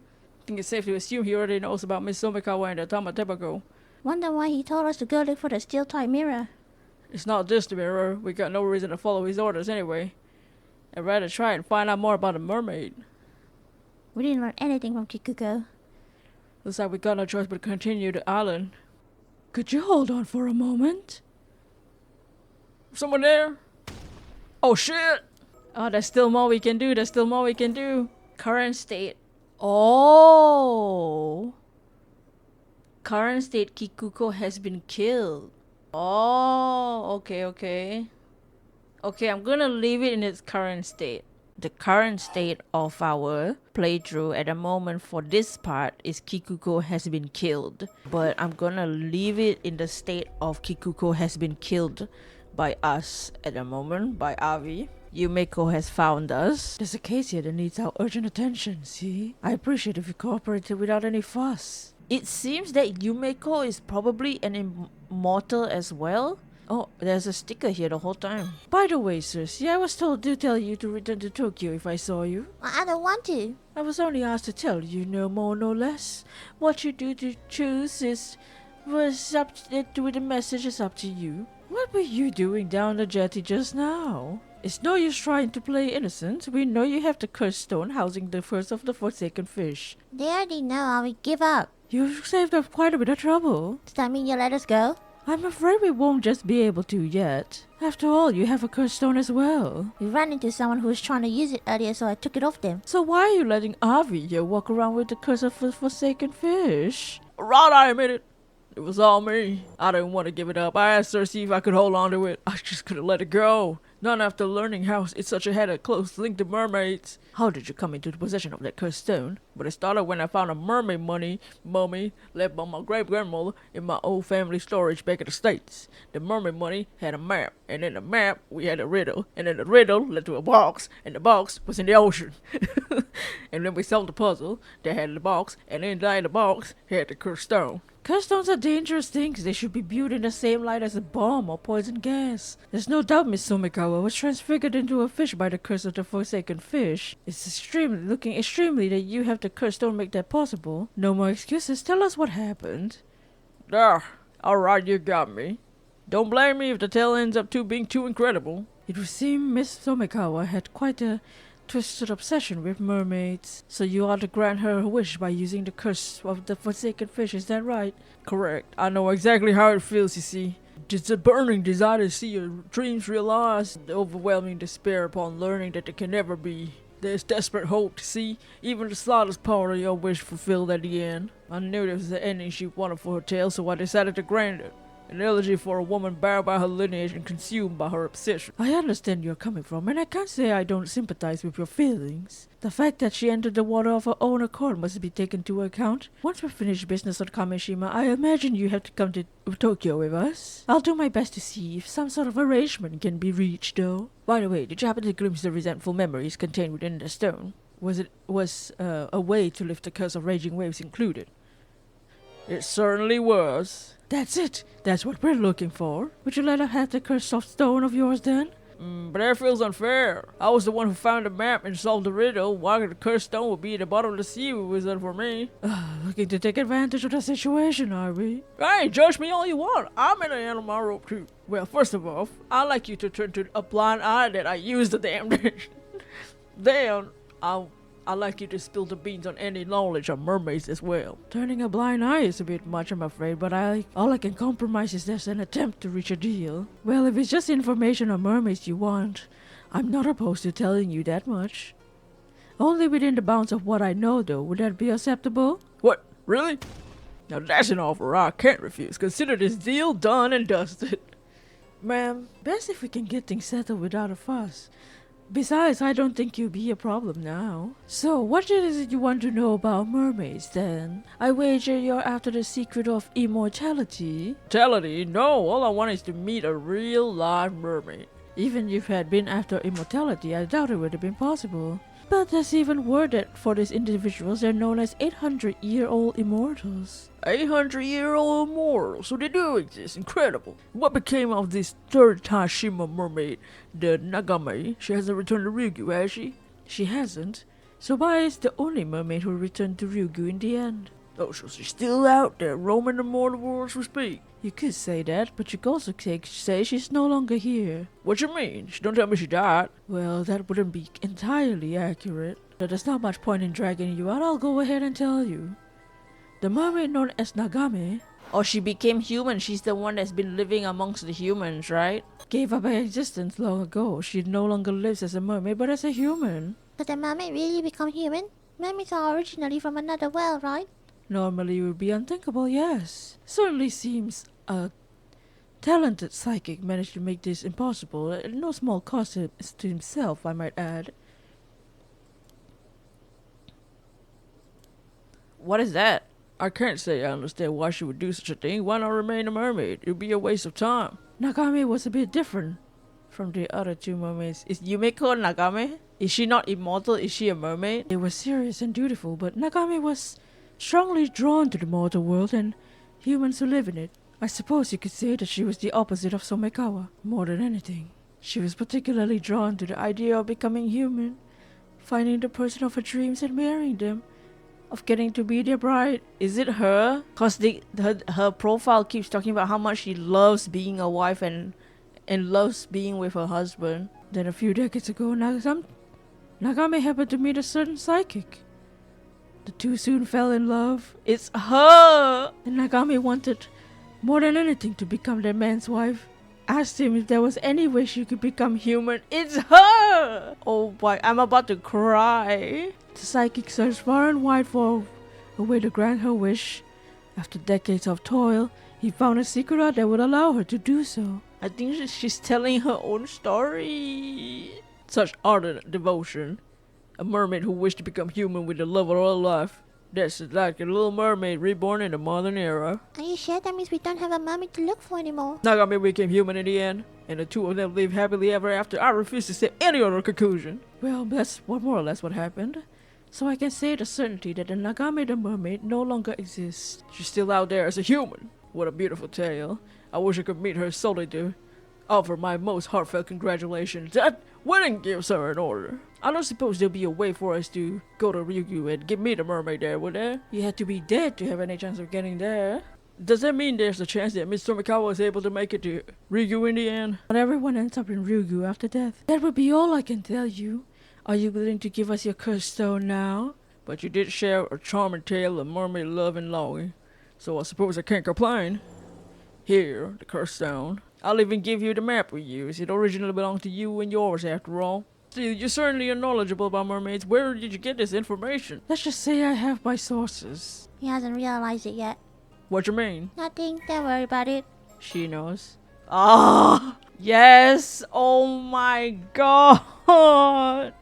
think it's safe to assume he already knows about Miss Somikawa and the Tamatebako. Wonder why he told us to go look for the steel-type mirror. It's not just the mirror. We got no reason to follow his orders anyway. I'd rather try and find out more about the mermaid. We didn't learn anything from Kikuko. Looks like we got no choice but to continue the island. Could you hold on for a moment? Someone there? Oh shit! Oh, there's still more we can do. Current state. Oh! Current state, Kikuko has been killed. Oh, okay. Okay, I'm gonna leave it in its current state. The current state of our playthrough at the moment for this part is Kikuko has been killed. But I'm gonna leave it in the state of Kikuko has been killed by us at the moment, by Avi. Yumeko has found us. There's a case here that needs our urgent attention, see? I appreciate if you cooperated without any fuss. It seems that Yumeko is probably an immortal as well. Oh, there's a sticker here the whole time. By the way, Cersei, I was told to tell you to return to Tokyo if I saw you. I don't want to. I was only asked to tell you, no more, no less. What you do to choose was up to the message is up to you. What were you doing down the jetty just now? It's no use trying to play innocent. We know you have the cursed stone housing the first of the forsaken fish. They already know I will give up. You've saved up quite a bit of trouble. Does that mean you'll let us go? I'm afraid we won't just be able to yet. After all, you have a cursed stone as well. We ran into someone who was trying to use it earlier, so I took it off them. So why are you letting Avi here walk around with the curse of the forsaken fish? Right, I admit it. It was all me. I didn't want to give it up. I asked her to see if I could hold on to it. I just couldn't let it go. Not after learning how it such had a close link to mermaids. How did you come into possession of that cursed stone? But it started when I found a mermaid mummy left by my great-grandmother in my old family storage back in the States. The mermaid mummy had a map, and in the map we had a riddle, and then the riddle led to a box, and the box was in the ocean. And then we solved the puzzle that had the box, and inside the box had the cursed stone. Cursed stones are dangerous things. They should be viewed in the same light as a bomb or poison gas. There's no doubt Miss Somikawa was transfigured into a fish by the curse of the forsaken fish. It's looking extremely that you have the cursed stone make that possible. No more excuses. Tell us what happened. There. Alright, you got me. Don't blame me if the tale ends up being too incredible. It would seem Miss Somikawa had quite a twisted obsession with mermaids. So you are to grant her a wish by using the curse of the forsaken fish, is that right? Correct. I know exactly how it feels, you see. It's a burning desire to see your dreams realized, the overwhelming despair upon learning that they can never be. There's desperate hope to see even the slightest part of your wish fulfilled at the end. I knew this was the ending she wanted for her tale, so I decided to grant it. An elegy for a woman bound by her lineage and consumed by her obsession. I understand where you're coming from, and I can't say I don't sympathize with your feelings. The fact that she entered the water of her own accord must be taken into account. Once we finish business on Kamishima, I imagine you have to come to Tokyo with us. I'll do my best to see if some sort of arrangement can be reached, though. By the way, did you happen to glimpse the resentful memories contained within the stone? Was a way to lift the curse of raging waves included? It certainly was. That's it. That's what we're looking for. Would you let her have the cursed soft stone of yours then? But that feels unfair. I was the one who found the map and solved the riddle. Why the cursed stone would be at the bottom of the sea if it wasn't for me? Looking to take advantage of the situation, are we? Hey, judge me all you want. I'm at the end of my rope too. Well, first of all, I'd like you to turn to a blind eye that I used the damn thing. Then, I'd like you to spill the beans on any knowledge of mermaids as well. Turning a blind eye is a bit much, I'm afraid, but all I can compromise is there's an attempt to reach a deal. Well, if it's just information on mermaids you want, I'm not opposed to telling you that much. Only within the bounds of what I know, though. Would that be acceptable? What? Really? Now that's an offer I can't refuse. Consider this deal done and dusted. Ma'am, best if we can get things settled without a fuss. Besides, I don't think you'll be a problem now. So, what is it you want to know about mermaids, then? I wager you're after the secret of immortality. Immortality? No, all I want is to meet a real live mermaid. Even if you had been after immortality, I doubt it would have been possible. But there's even word that for these individuals, they're known as 800-year-old immortals. 800-year-old immortals, so they do exist. Incredible. What became of this third Tashima mermaid, the Nagame? She hasn't returned to Ryukyu, has she? She hasn't. So why is the only mermaid who returned to Ryukyu in the end? Oh, so she's still out there roaming the mortal world as we speak. You could say that, but you could also say she's no longer here. What you mean? Don't tell me she died. Well, that wouldn't be entirely accurate. But there's not much point in dragging you out. I'll go ahead and tell you. The mermaid known as Nagame... Oh, she became human. She's the one that's been living amongst the humans, right? Gave up her existence long ago. She no longer lives as a mermaid, but as a human. Did the mermaid really become human? Mermaids are originally from another world, right? Normally it would be unthinkable, yes. Certainly seems a talented psychic managed to make this impossible at no small cost to himself, I might add. What is that? I can't say I understand why she would do such a thing. Why not remain a mermaid? It would be a waste of time. Nagame was a bit different from the other two mermaids. Is Yumeko Nagame? Is she not immortal? Is she a mermaid? They were serious and dutiful, but Nagame was strongly drawn to the mortal world and humans who live in it. I suppose you could say that she was the opposite of Somekawa, more than anything. She was particularly drawn to the idea of becoming human, finding the person of her dreams and marrying them, of getting to be their bride. Is it her? Because her profile keeps talking about how much she loves being a wife and loves being with her husband. Then a few decades ago, Nagame happened to meet a certain psychic. The two soon fell in love. It's her! And Nagame wanted, more than anything, to become that man's wife. Asked him if there was any way she could become human. It's her! Oh boy, I'm about to cry. The psychic searched far and wide for a way to grant her wish. After decades of toil, He found a secret art that would allow her to do so. I think she's telling her own story. Such ardent devotion. A mermaid who wished to become human with the love of her life. That's like a little mermaid reborn in the modern era. Are you sure that means we don't have a mermaid to look for anymore? Nagami became human in the end, and the two of them lived happily ever after. I refuse to say any other conclusion. Well, that's more or less what happened. So I can say with certainty that the Nagami the mermaid no longer exists. She's still out there as a human. What a beautiful tale. I wish I could meet her solely to offer my most heartfelt congratulations. That wedding gifts are in order. I don't suppose there'll be a way for us to go to Ryukyu and meet the mermaid there, would there? You had to be dead to have any chance of getting there. Does that mean there's a chance that Miss Tomikawa is able to make it to Ryukyu in the end? But everyone ends up in Ryukyu after death. That would be all I can tell you. Are you willing to give us your cursed stone now? But you did share a charming tale of mermaid love and longing, so I suppose I can't complain. Here, the cursed stone. I'll even give you the map we use. It originally belonged to you and yours, after all. Still, you certainly are knowledgeable about mermaids. Where did you get this information? Let's just say I have my sources. He hasn't realized it yet. What you mean? Nothing, don't worry about it. She knows. Ah, yes! Oh my god!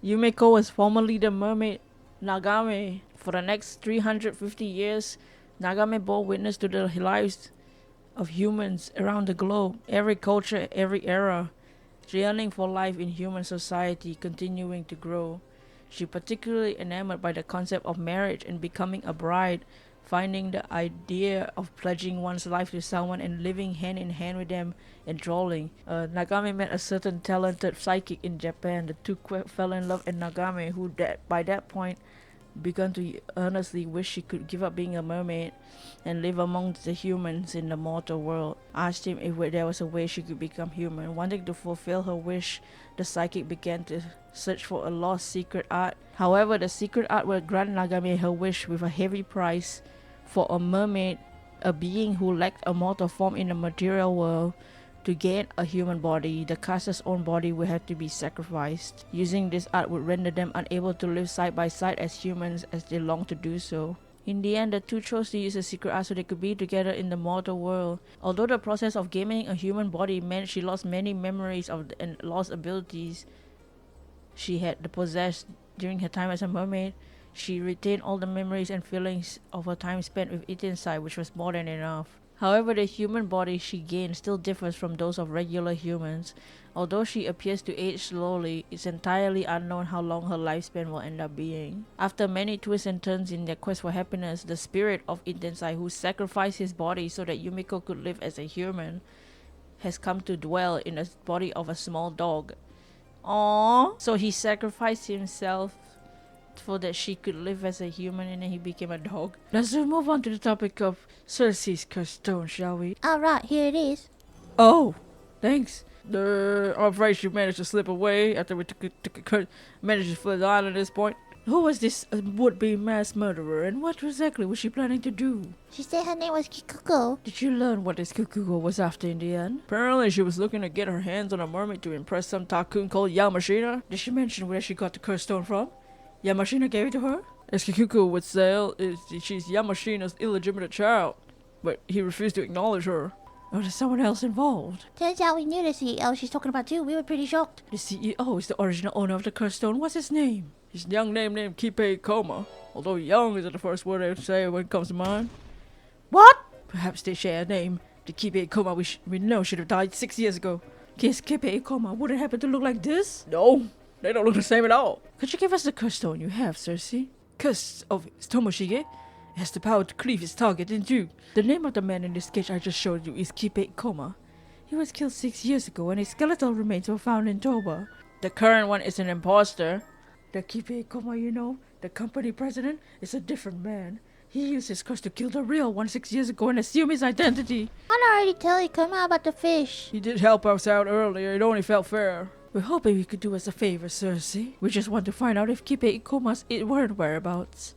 Yumiko was formerly the mermaid Nagame. For the next 350 years, Nagame bore witness to the lives of humans around the globe, every culture, every era, yearning for life in human society continuing to grow. She particularly enamored by the concept of marriage and becoming a bride, finding the idea of pledging one's life to someone and living hand in hand with them enthralling. Nagame met a certain talented psychic in Japan. The two fell in love, and Nagame, who by that point began to earnestly wish she could give up being a mermaid and live among the humans in the mortal world, asked him if there was a way she could become human. Wanting to fulfill her wish, the psychic began to search for a lost secret art. However, the secret art would grant Nagame her wish with a heavy price. For a mermaid, a being who lacked a mortal form in the material world, to gain a human body, the caster's own body would have to be sacrificed. Using this art would render them unable to live side by side as humans as they long to do so. In the end, the two chose to use the secret art so they could be together in the mortal world. Although the process of gaining a human body meant she lost many memories and lost abilities she had possessed during her time as a mermaid, she retained all the memories and feelings of her time spent with it inside, which was more than enough. However, the human body she gained still differs from those of regular humans. Although she appears to age slowly, it's entirely unknown how long her lifespan will end up being. After many twists and turns in their quest for happiness, the spirit of Intensai, who sacrificed his body so that Yumiko could live as a human, has come to dwell in the body of a small dog. Aww. So he sacrificed himself so that she could live as a human, and then he became a dog. Let's move on to the topic of Cersei's cursed stone, shall we? Alright, here it is. Oh, thanks. I'm afraid she managed to slip away after we managed to flee the island at this point. Who was this would-be mass murderer, and what exactly was she planning to do? She said her name was Kikuko. Did you learn what this Kukugo was after in the end? Apparently she was looking to get her hands on a mermaid to impress some tycoon called Yamashina. Did she mention where she got the cursed stone from? Yamashina gave it to her? As Kikuko would say, she's Yamashina's illegitimate child, but he refused to acknowledge her. Or there's someone else involved? Turns out we knew the CEO she's talking about too. We were pretty shocked. The CEO is the original owner of the cursed stone. What's his name? He's a young name named Kippei Koma, although young isn't the first word I would say when it comes to mind. What? Perhaps they share a name. The Kippei Koma we know should have died 6 years ago. Guess Kippei Koma wouldn't happen to look like this? No, they don't look the same at all. Could you give us the cursed stone you have, Cersei? Curse of Tomoshige has the power to cleave its target in two. The name of the man in this sketch I just showed you is Kippei Koma. He was killed 6 years ago and his skeletal remains were found in Toba. The current one is an imposter. The Kippei Koma you know, the company president, is a different man. He used his curse to kill the real one 6 years ago and assume his identity. I already tell you, come out about the fish. He did help us out earlier, it only felt fair. We're hoping we could do us a favor, Cersei. We just want to find out if Kippei Koma's whereabouts.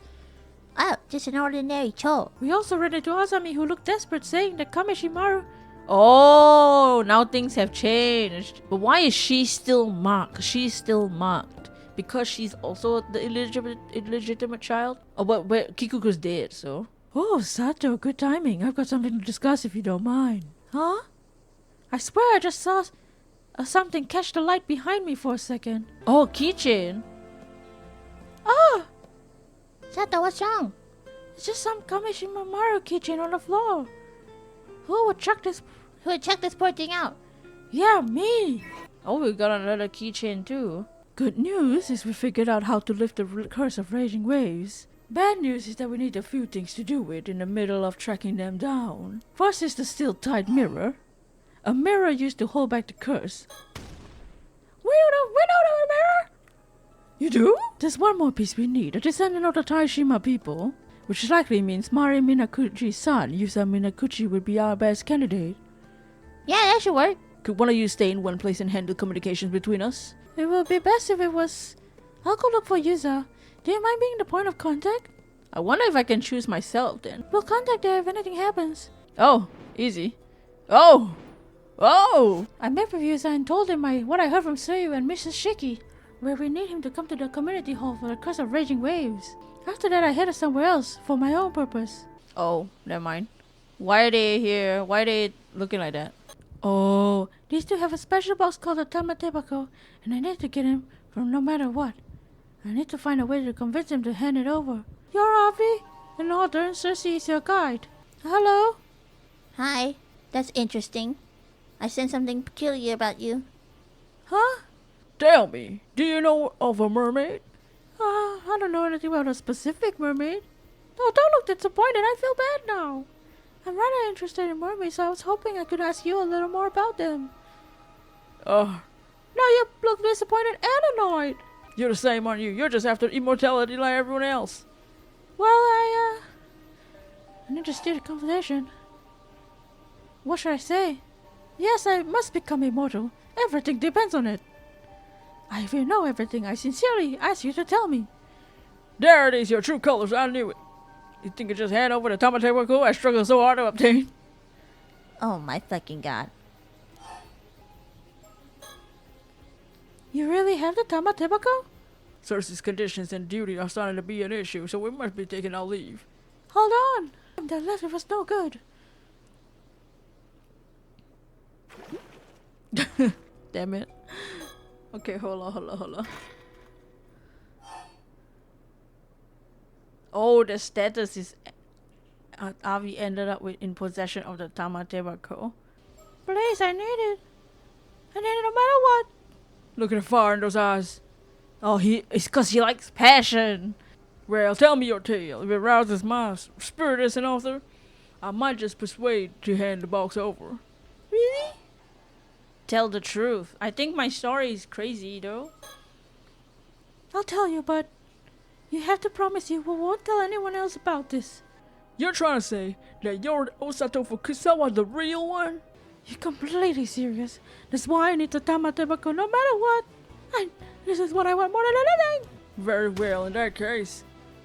Oh, just an ordinary chore. We also ran into Azami who looked desperate, saying that Kameshimaru... Oh, now things have changed. But why is she still marked? She's still marked. Because she's also the illegitimate child? Oh, but Kikuko's dead, so... Oh, Sato, good timing. I've got something to discuss if you don't mind. Huh? I swear I just saw something catch the light behind me for a second. Oh, keychain. Ah! Sato, what's wrong? It's just some Kamishima Maru keychain on the floor. Who would chuck this? Who would check this poor thing out? Yeah, me. Oh, we got another keychain too. Good news is we figured out how to lift the curse of raging waves. Bad news is that we need a few things to do with in the middle of tracking them down. First is the still-tight mirror. A mirror used to hold back the curse. We know the mirror. You do? There's one more piece we need, a descendant of the Taishima people, which likely means Mari Minakuchi's son, Yusa Minakuchi, would be our best candidate. Yeah, that should work. Could one of you stay in one place and handle communications between us? It would be best if it was. I'll go look for Yusa. Do you mind being the point of contact? I wonder if I can choose myself then. We'll contact her if anything happens. Oh, easy. Oh! Oh! I met with Yusa and told him what I heard from Suyu and Mrs. Shiki, where we need him to come to the community hall for the curse of raging waves. After that, I headed somewhere else for my own purpose. Oh, never mind. Why are they here? Why are they looking like that? Oh, these two have a special box called the Tamatebako, and I need to get him from no matter what. I need to find a way to convince him to hand it over. You're Avi, and Alder and Cersei is your guide. Hello? Hi. That's interesting. I sense something peculiar about you. Huh? Tell me, do you know of a mermaid? I don't know anything about a specific mermaid. No, don't look disappointed. I feel bad now. I'm rather interested in mermaids, so I was hoping I could ask you a little more about them. Now you look disappointed and annoyed. You're the same, aren't you? You're just after immortality like everyone else. Well, I need to steer the conversation. What should I say? Yes, I must become immortal. Everything depends on it. If you know everything, I sincerely ask you to tell me. There it is, your true colors. I knew it. You think you just hand over the Tamatebako I struggled so hard to obtain? Oh my fucking god. You really have the Tamatebako? Cersei's conditions and duty are starting to be an issue, so we must be taking our leave. Hold on. That letter was no good. Damn it. Okay, hold on. Oh, the status is Avi ended up in possession of the Tamatebako. Please, I need it. I need it no matter what. Look at the fire in those eyes. Oh, it's 'cause he likes passion. Well, tell me your tale. If it rouses my spirit as an author, I might just persuade to hand the box over. Really? Tell the truth. I think my story is crazy, though. I'll tell you, but you have to promise you won't tell anyone else about this. You're trying to say that you're Osato Fukusawa, the real one? You're completely serious. That's why I need the Tamatebako no matter what. This is what I want more than anything. Very well, in that case.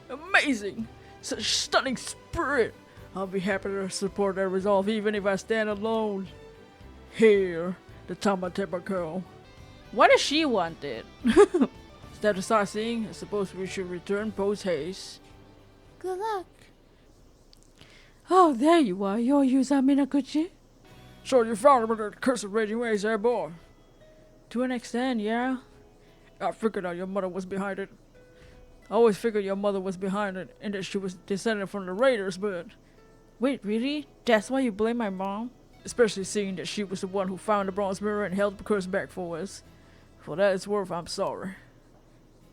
Amazing! Such stunning spirit! I'll be happy to support that resolve even if I stand alone. Here, the Tamatebako. Why does she want it? Instead of sightseeing, I suppose we should return post-haste. Good luck. Oh, there you are, your Yusa Minakuchi. So you found him with the curse of raging waves, eh, boy? To an extent, yeah. I figured out your mother was behind it. I always figured your mother was behind it and that she was descended from the raiders, but... Wait, really? That's why you blame my mom? Especially seeing that she was the one who found the bronze mirror and held the curse back for us. For that it's worth, I'm sorry.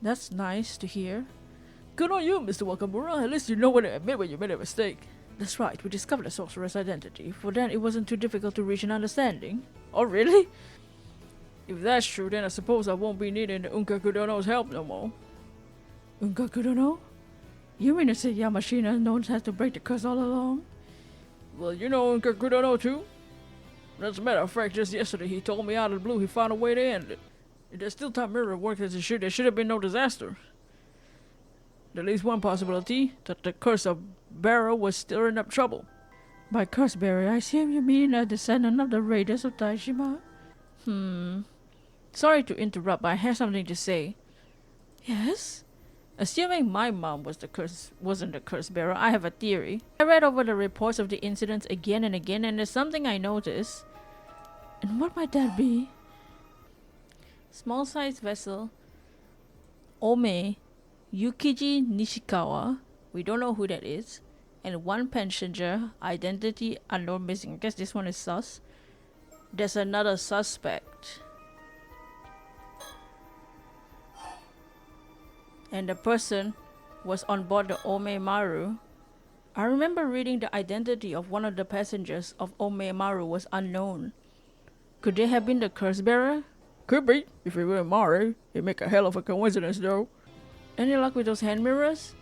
That's nice to hear. Good on you, Mr. Wakamura. At least you know when to admit when you made a mistake. That's right, we discovered the sorcerer's identity. For then it wasn't too difficult to reach an understanding. Oh, really? If that's true, then I suppose I won't be needing the Unkakudono's help no more. Unkakudono? You mean to say Yamashina knows how to break the curse all along? Well, you know Unkakudono too? As a matter of fact, just yesterday he told me out of the blue he found a way to end it. If the still-time mirror worked as it should, there should have been no disaster. At least one possibility, that the curse of Barrow was stirring up trouble. By curse bearer, I assume you mean a descendant of the raiders of Taishima? Sorry to interrupt, but I have something to say. Yes? Assuming my mom wasn't the curse bearer, I have a theory. I read over the reports of the incidents again and again, and there's something I noticed. And what might that be? Small-sized vessel, Ome, Yukiji Nishikawa, we don't know who that is, and one passenger, identity unknown missing. I guess this one is sus. There's another suspect. And the person was on board the Ome Maru. I remember reading the identity of one of the passengers of Ome Maru was unknown. Could they have been the curse bearer? Could be. If it were Maru, it'd make a hell of a coincidence though. Any luck with those hand mirrors?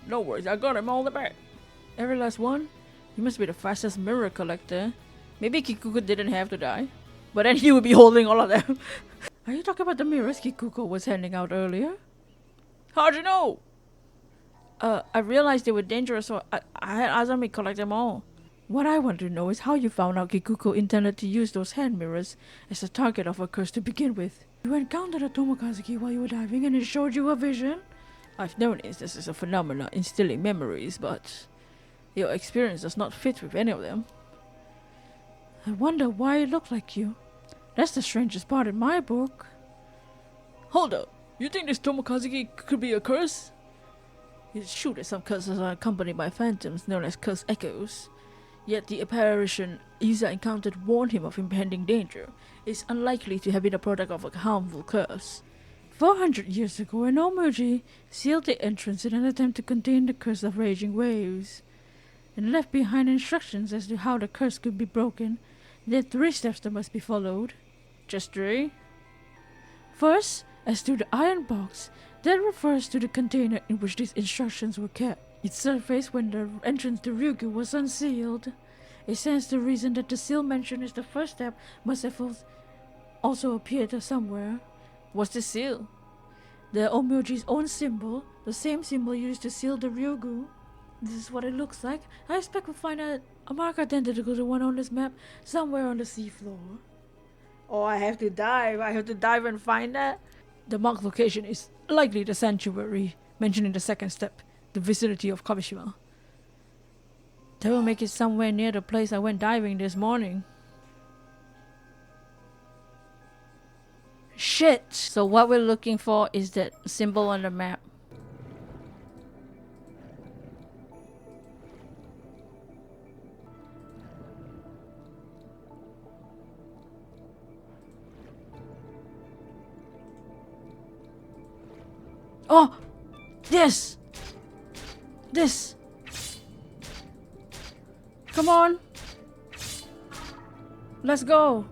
No worries, I got them all the back. Every last one? You must be the fastest mirror collector. Maybe Kikuko didn't have to die. But then he would be holding all of them. Are you talking about the mirrors Kikuko was handing out earlier? How'd you know? I realized they were dangerous, so I had Azami collect them all. What I want to know is how you found out Kikuko intended to use those hand mirrors as a target of a curse to begin with. You encountered a Tomokazuki while you were diving and it showed you a vision? I've noticed this is a phenomenon instilling memories, but your experience does not fit with any of them. I wonder why it looked like you. That's the strangest part in my book. Hold up. You think this Tomokazuki could be a curse? It's true that some curses are accompanied by phantoms known as curse echoes. Yet the apparition Isa encountered warned him of impending danger. It's unlikely to have been a product of a harmful curse. 400 years ago, an Omuji sealed the entrance in an attempt to contain the curse of raging waves, and left behind instructions as to how the curse could be broken. There are 3 steps that must be followed. Just 3? First, as to the iron box, that refers to the container in which these instructions were kept. It surfaced when the entrance to Ryukyu was unsealed. It stands to reason that the seal mentioned as the first step must have also appeared somewhere. What's the seal? The Omuji's own symbol, the same symbol used to seal the Ryugu. This is what it looks like. I expect we'll find a mark identical to the one on this map somewhere on the seafloor. Oh, I have to dive and find that? The marked location is likely the sanctuary mentioned in the second step, the vicinity of Kamishima. That will make it somewhere near the place I went diving this morning. Shit! So what we're looking for is that symbol on the map. Oh! This! Come on! Let's go!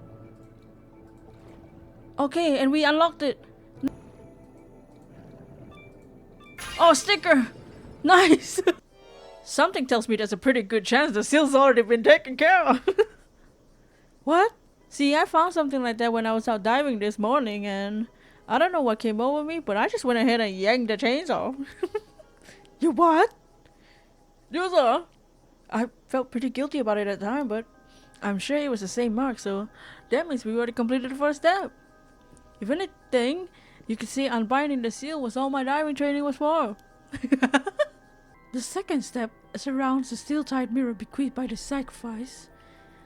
Okay, and we unlocked it. Oh, sticker! Nice! Something tells me there's a pretty good chance the seal's already been taken care of. What? See, I found something like that when I was out diving this morning, and I don't know what came over me, but I just went ahead and yanked the chains off. You what? User! I felt pretty guilty about it at the time, but I'm sure it was the same mark, so that means we already completed the first step. If anything, you could say unbinding the seal was all my diving training was for. The second step surrounds the steel-tied mirror bequeathed by the sacrifice.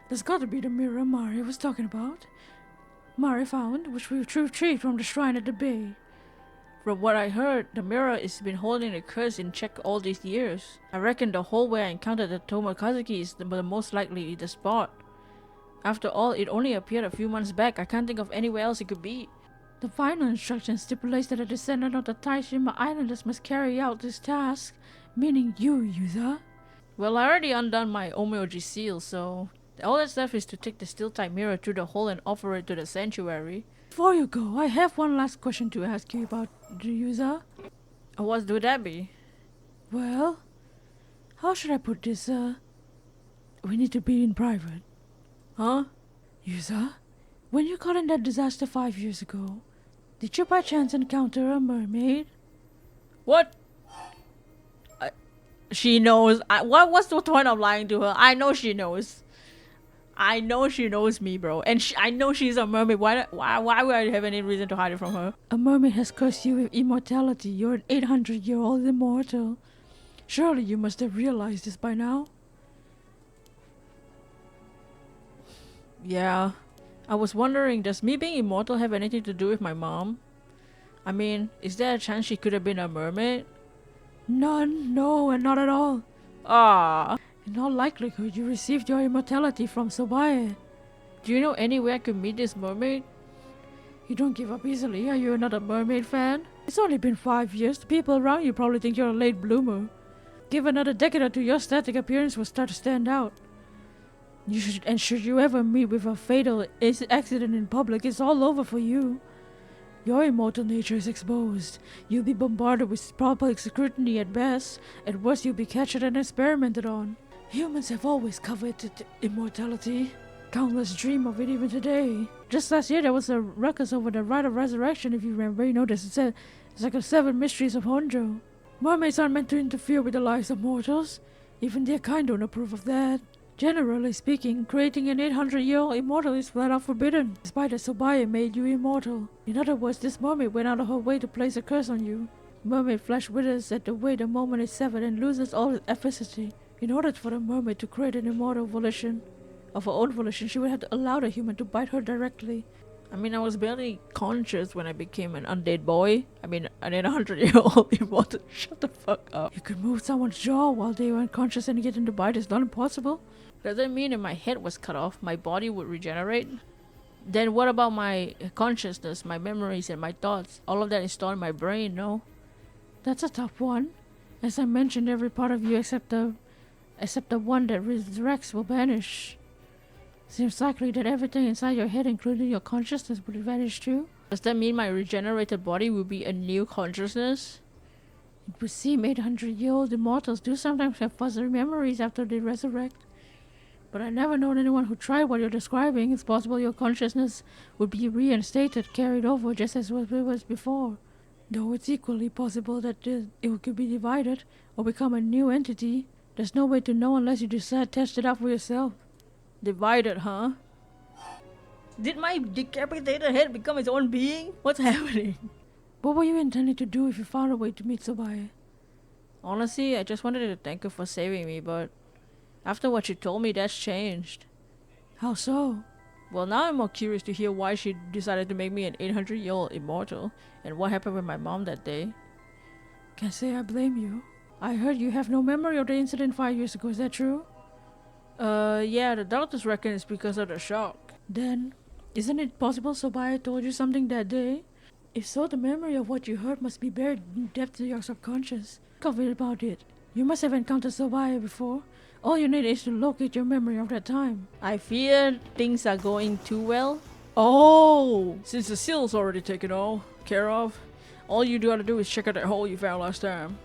That's got to be the mirror Mari was talking about. Mari found, which we retrieved from the shrine at the bay. From what I heard, the mirror has been holding the curse in check all these years. I reckon the hole where I encountered the Tomokazuki is the most likely the spot. After all, it only appeared a few months back. I can't think of anywhere else it could be. The final instruction stipulates that a descendant of the Taishima Islanders must carry out this task, meaning you, Yuza. Well, I already undone my Omeoji seal, so all that's left is to take the steel-type mirror through the hole and offer it to the sanctuary. Before you go, I have one last question to ask you about the Yuza. What would that be? Well, how should I put this, we need to be in private. Huh? Yuza, when you got in that disaster 5 years ago, did you by chance encounter a mermaid? What? She knows. What's the point of lying to her? I know she knows. I know she knows me, bro. And I know she's a mermaid. Why would I have any reason to hide it from her? A mermaid has cursed you with immortality. You're an 800-year-old immortal. Surely you must have realized this by now. Yeah. I was wondering, does me being immortal have anything to do with my mom? I mean, is there a chance she could have been a mermaid? None, no, and not at all. Ah. In all likelihood, you received your immortality from Sobae. Do you know any way I could meet this mermaid? You don't give up easily. Are you not a mermaid fan? It's only been 5 years. The people around you probably think you're a late bloomer. Give another decade or two, your static appearance will start to stand out. Should you ever meet with a fatal accident in public, it's all over for you. Your immortal nature is exposed. You'll be bombarded with public scrutiny at best. At worst, you'll be captured and experimented on. Humans have always coveted immortality. Countless dream of it even today. Just last year, there was a ruckus over the rite of resurrection, if you remember. You know, it's like the 7 mysteries of Honjo. Mermaids aren't meant to interfere with the lives of mortals. Even their kind don't approve of that. Generally speaking, creating an 800-year-old immortal is flat out forbidden, despite that Sobaya made you immortal. In other words, this mermaid went out of her way to place a curse on you. Mermaid flesh withers at the way the moment is severed and loses all its efficacy. In order for the mermaid to create an immortal volition, of her own volition, she would have to allow the human to bite her directly. I mean, I was barely conscious when I became an undead boy. I mean, an 800-year-old immortal. Shut the fuck up. You could move someone's jaw while they were unconscious and get them to bite. It's not impossible. Does that mean if my head was cut off, my body would regenerate? Then what about my consciousness, my memories, and my thoughts? All of that is stored in my brain, no? That's a tough one. As I mentioned, every part of you except the one that resurrects will vanish. Seems likely that everything inside your head, including your consciousness, would vanish too. Does that mean my regenerated body will be a new consciousness? It would seem 800-year-old immortals do sometimes have fuzzy memories after they resurrect. But I've never known anyone who tried what you're describing. It's possible your consciousness would be reinstated, carried over just as it was before. Though it's equally possible that it could be divided or become a new entity. There's no way to know unless you decide to test it out for yourself. Divided, huh? Did my decapitated head become its own being? What's happening? What were you intending to do if you found a way to meet Sobaya? Honestly, I just wanted to thank her for saving me, but after what she told me, that's changed. How so? Well, now I'm more curious to hear why she decided to make me an 800-year-old immortal, and what happened with my mom that day. Can't say I blame you. I heard you have no memory of the incident 5 years ago, is that true? Yeah, the doctors reckon it's because of the shock. Then, isn't it possible Sobaya told you something that day? If so, the memory of what you heard must be buried in depth of your subconscious. Think about it. You must have encountered Sobaya before. All you need is to locate your memory of that time. I fear things are going too well. Oh! Since the seal's already taken care of, all you gotta do is check out that hole you found last time.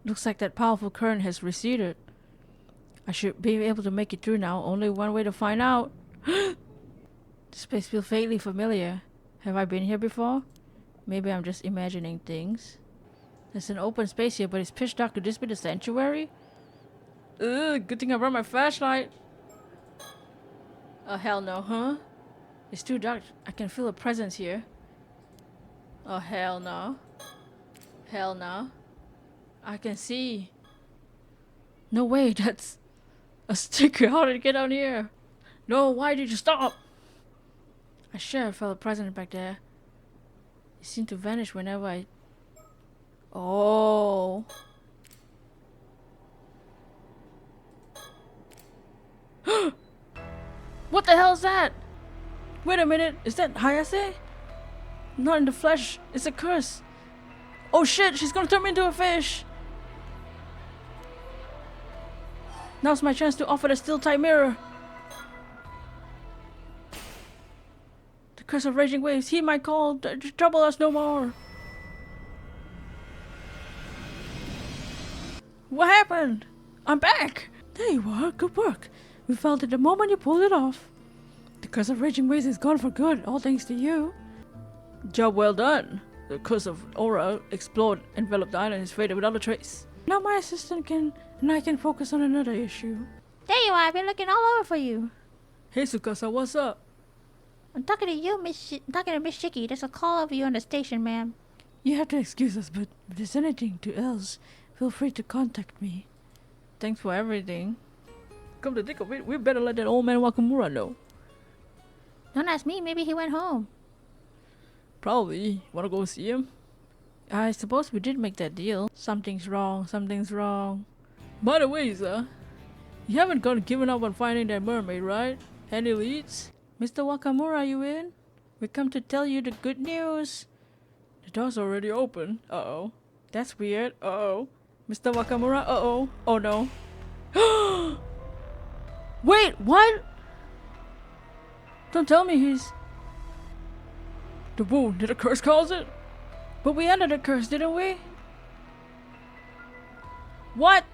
Looks like that powerful current has receded. I should be able to make it through now. Only one way to find out. This place feels vaguely familiar. Have I been here before? Maybe I'm just imagining things. There's an open space here, but it's pitch dark. Could this be the sanctuary? Ugh, good thing I brought my flashlight. Oh, hell no, huh? It's too dark. I can feel a presence here. Oh, hell no. Hell no. I can see. No way, that's a sticker. How did it get down here? No, why did you stop? I sure felt a presence back there. It seemed to vanish whenever I... Oh. What the hell is that? Wait a minute, is that Hayase? Not in the flesh, it's a curse. Oh shit, she's gonna turn me into a fish. Now's my chance to offer the still tight mirror. The curse of raging waves, heed my call, trouble us no more. What happened? I'm back. There you are, good work. We felt it the moment you pulled it off. The curse of raging waves is gone for good, all thanks to you. Job well done. The curse of aura explored, enveloped the island, is faded without a trace. Now my assistant and I can focus on another issue. There you are. I've been looking all over for you. Hey Sukasa, what's up? I'm talking to you, talking to Miss Shiki. There's a call of you on the station, ma'am. You have to excuse us, but if there's anything to else, feel free to contact me. Thanks for everything. Come to think of it, we better let that old man Wakamura know. Don't ask me. Maybe he went home. Probably. Wanna go see him? I suppose we did make that deal. Something's wrong. By the way, sir, you haven't given up on finding that mermaid, right? Any leads? Mr. Wakamura, you in? We come to tell you the good news. The door's already open. Uh-oh. That's weird. Uh-oh. Mr. Wakamura, uh-oh. Oh no. Wait, what? Don't tell me he's... The wound, did a curse cause it? But we ended the curse, didn't we? What?